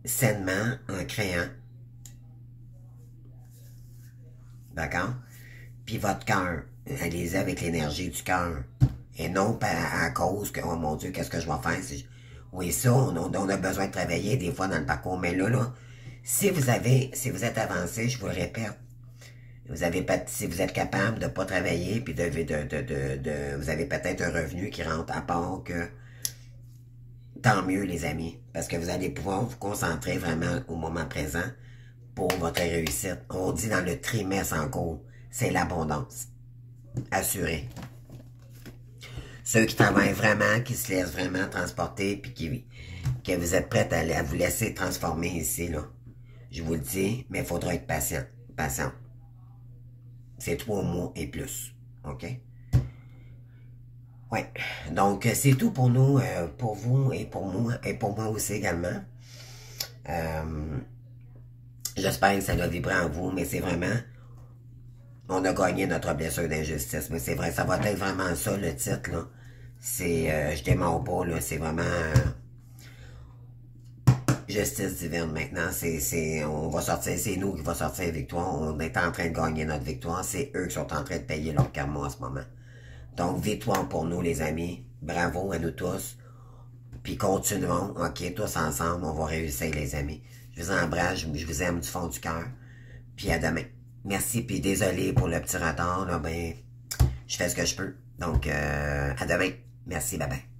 sainement en créant. D'accord? Puis votre cœur, allez-y avec l'énergie du cœur. Et non à cause que, oh mon Dieu, qu'est-ce que je vais faire? Oui, ça, on a besoin de travailler des fois dans le parcours. Mais là, si vous êtes avancé, je vous le répète, si vous êtes capable de ne pas travailler, puis vous avez peut-être un revenu qui rentre à part que, tant mieux les amis, parce que vous allez pouvoir vous concentrer vraiment au moment présent pour votre réussite. On dit dans le trimestre en cours, c'est l'abondance. Assuré. Ceux qui travaillent vraiment, qui se laissent vraiment transporter, puis que vous êtes prêts à vous laisser transformer ici, là. Je vous le dis, mais il faudra être patient. Patient. C'est 3 mois et plus. OK? Ouais. Donc, c'est tout pour nous, pour vous et pour moi aussi également. J'espère que ça a vibré en vous, mais c'est vraiment... On a gagné notre blessure d'injustice. Mais c'est vrai, ça va être vraiment ça, le titre, là. C'est... je démarre pas, là. C'est vraiment... justice divine, maintenant. On va sortir... C'est nous qui va sortir victoire. On est en train de gagner notre victoire. C'est eux qui sont en train de payer leur karma en ce moment. Donc, victoire pour nous, les amis. Bravo à nous tous. Puis continuons, OK, tous ensemble, on va réussir, les amis. Je vous embrasse, je vous aime du fond du cœur. Puis à demain. Merci, puis désolé pour le petit retard, là, ben, je fais ce que je peux. Donc, à demain. Merci, bye bye.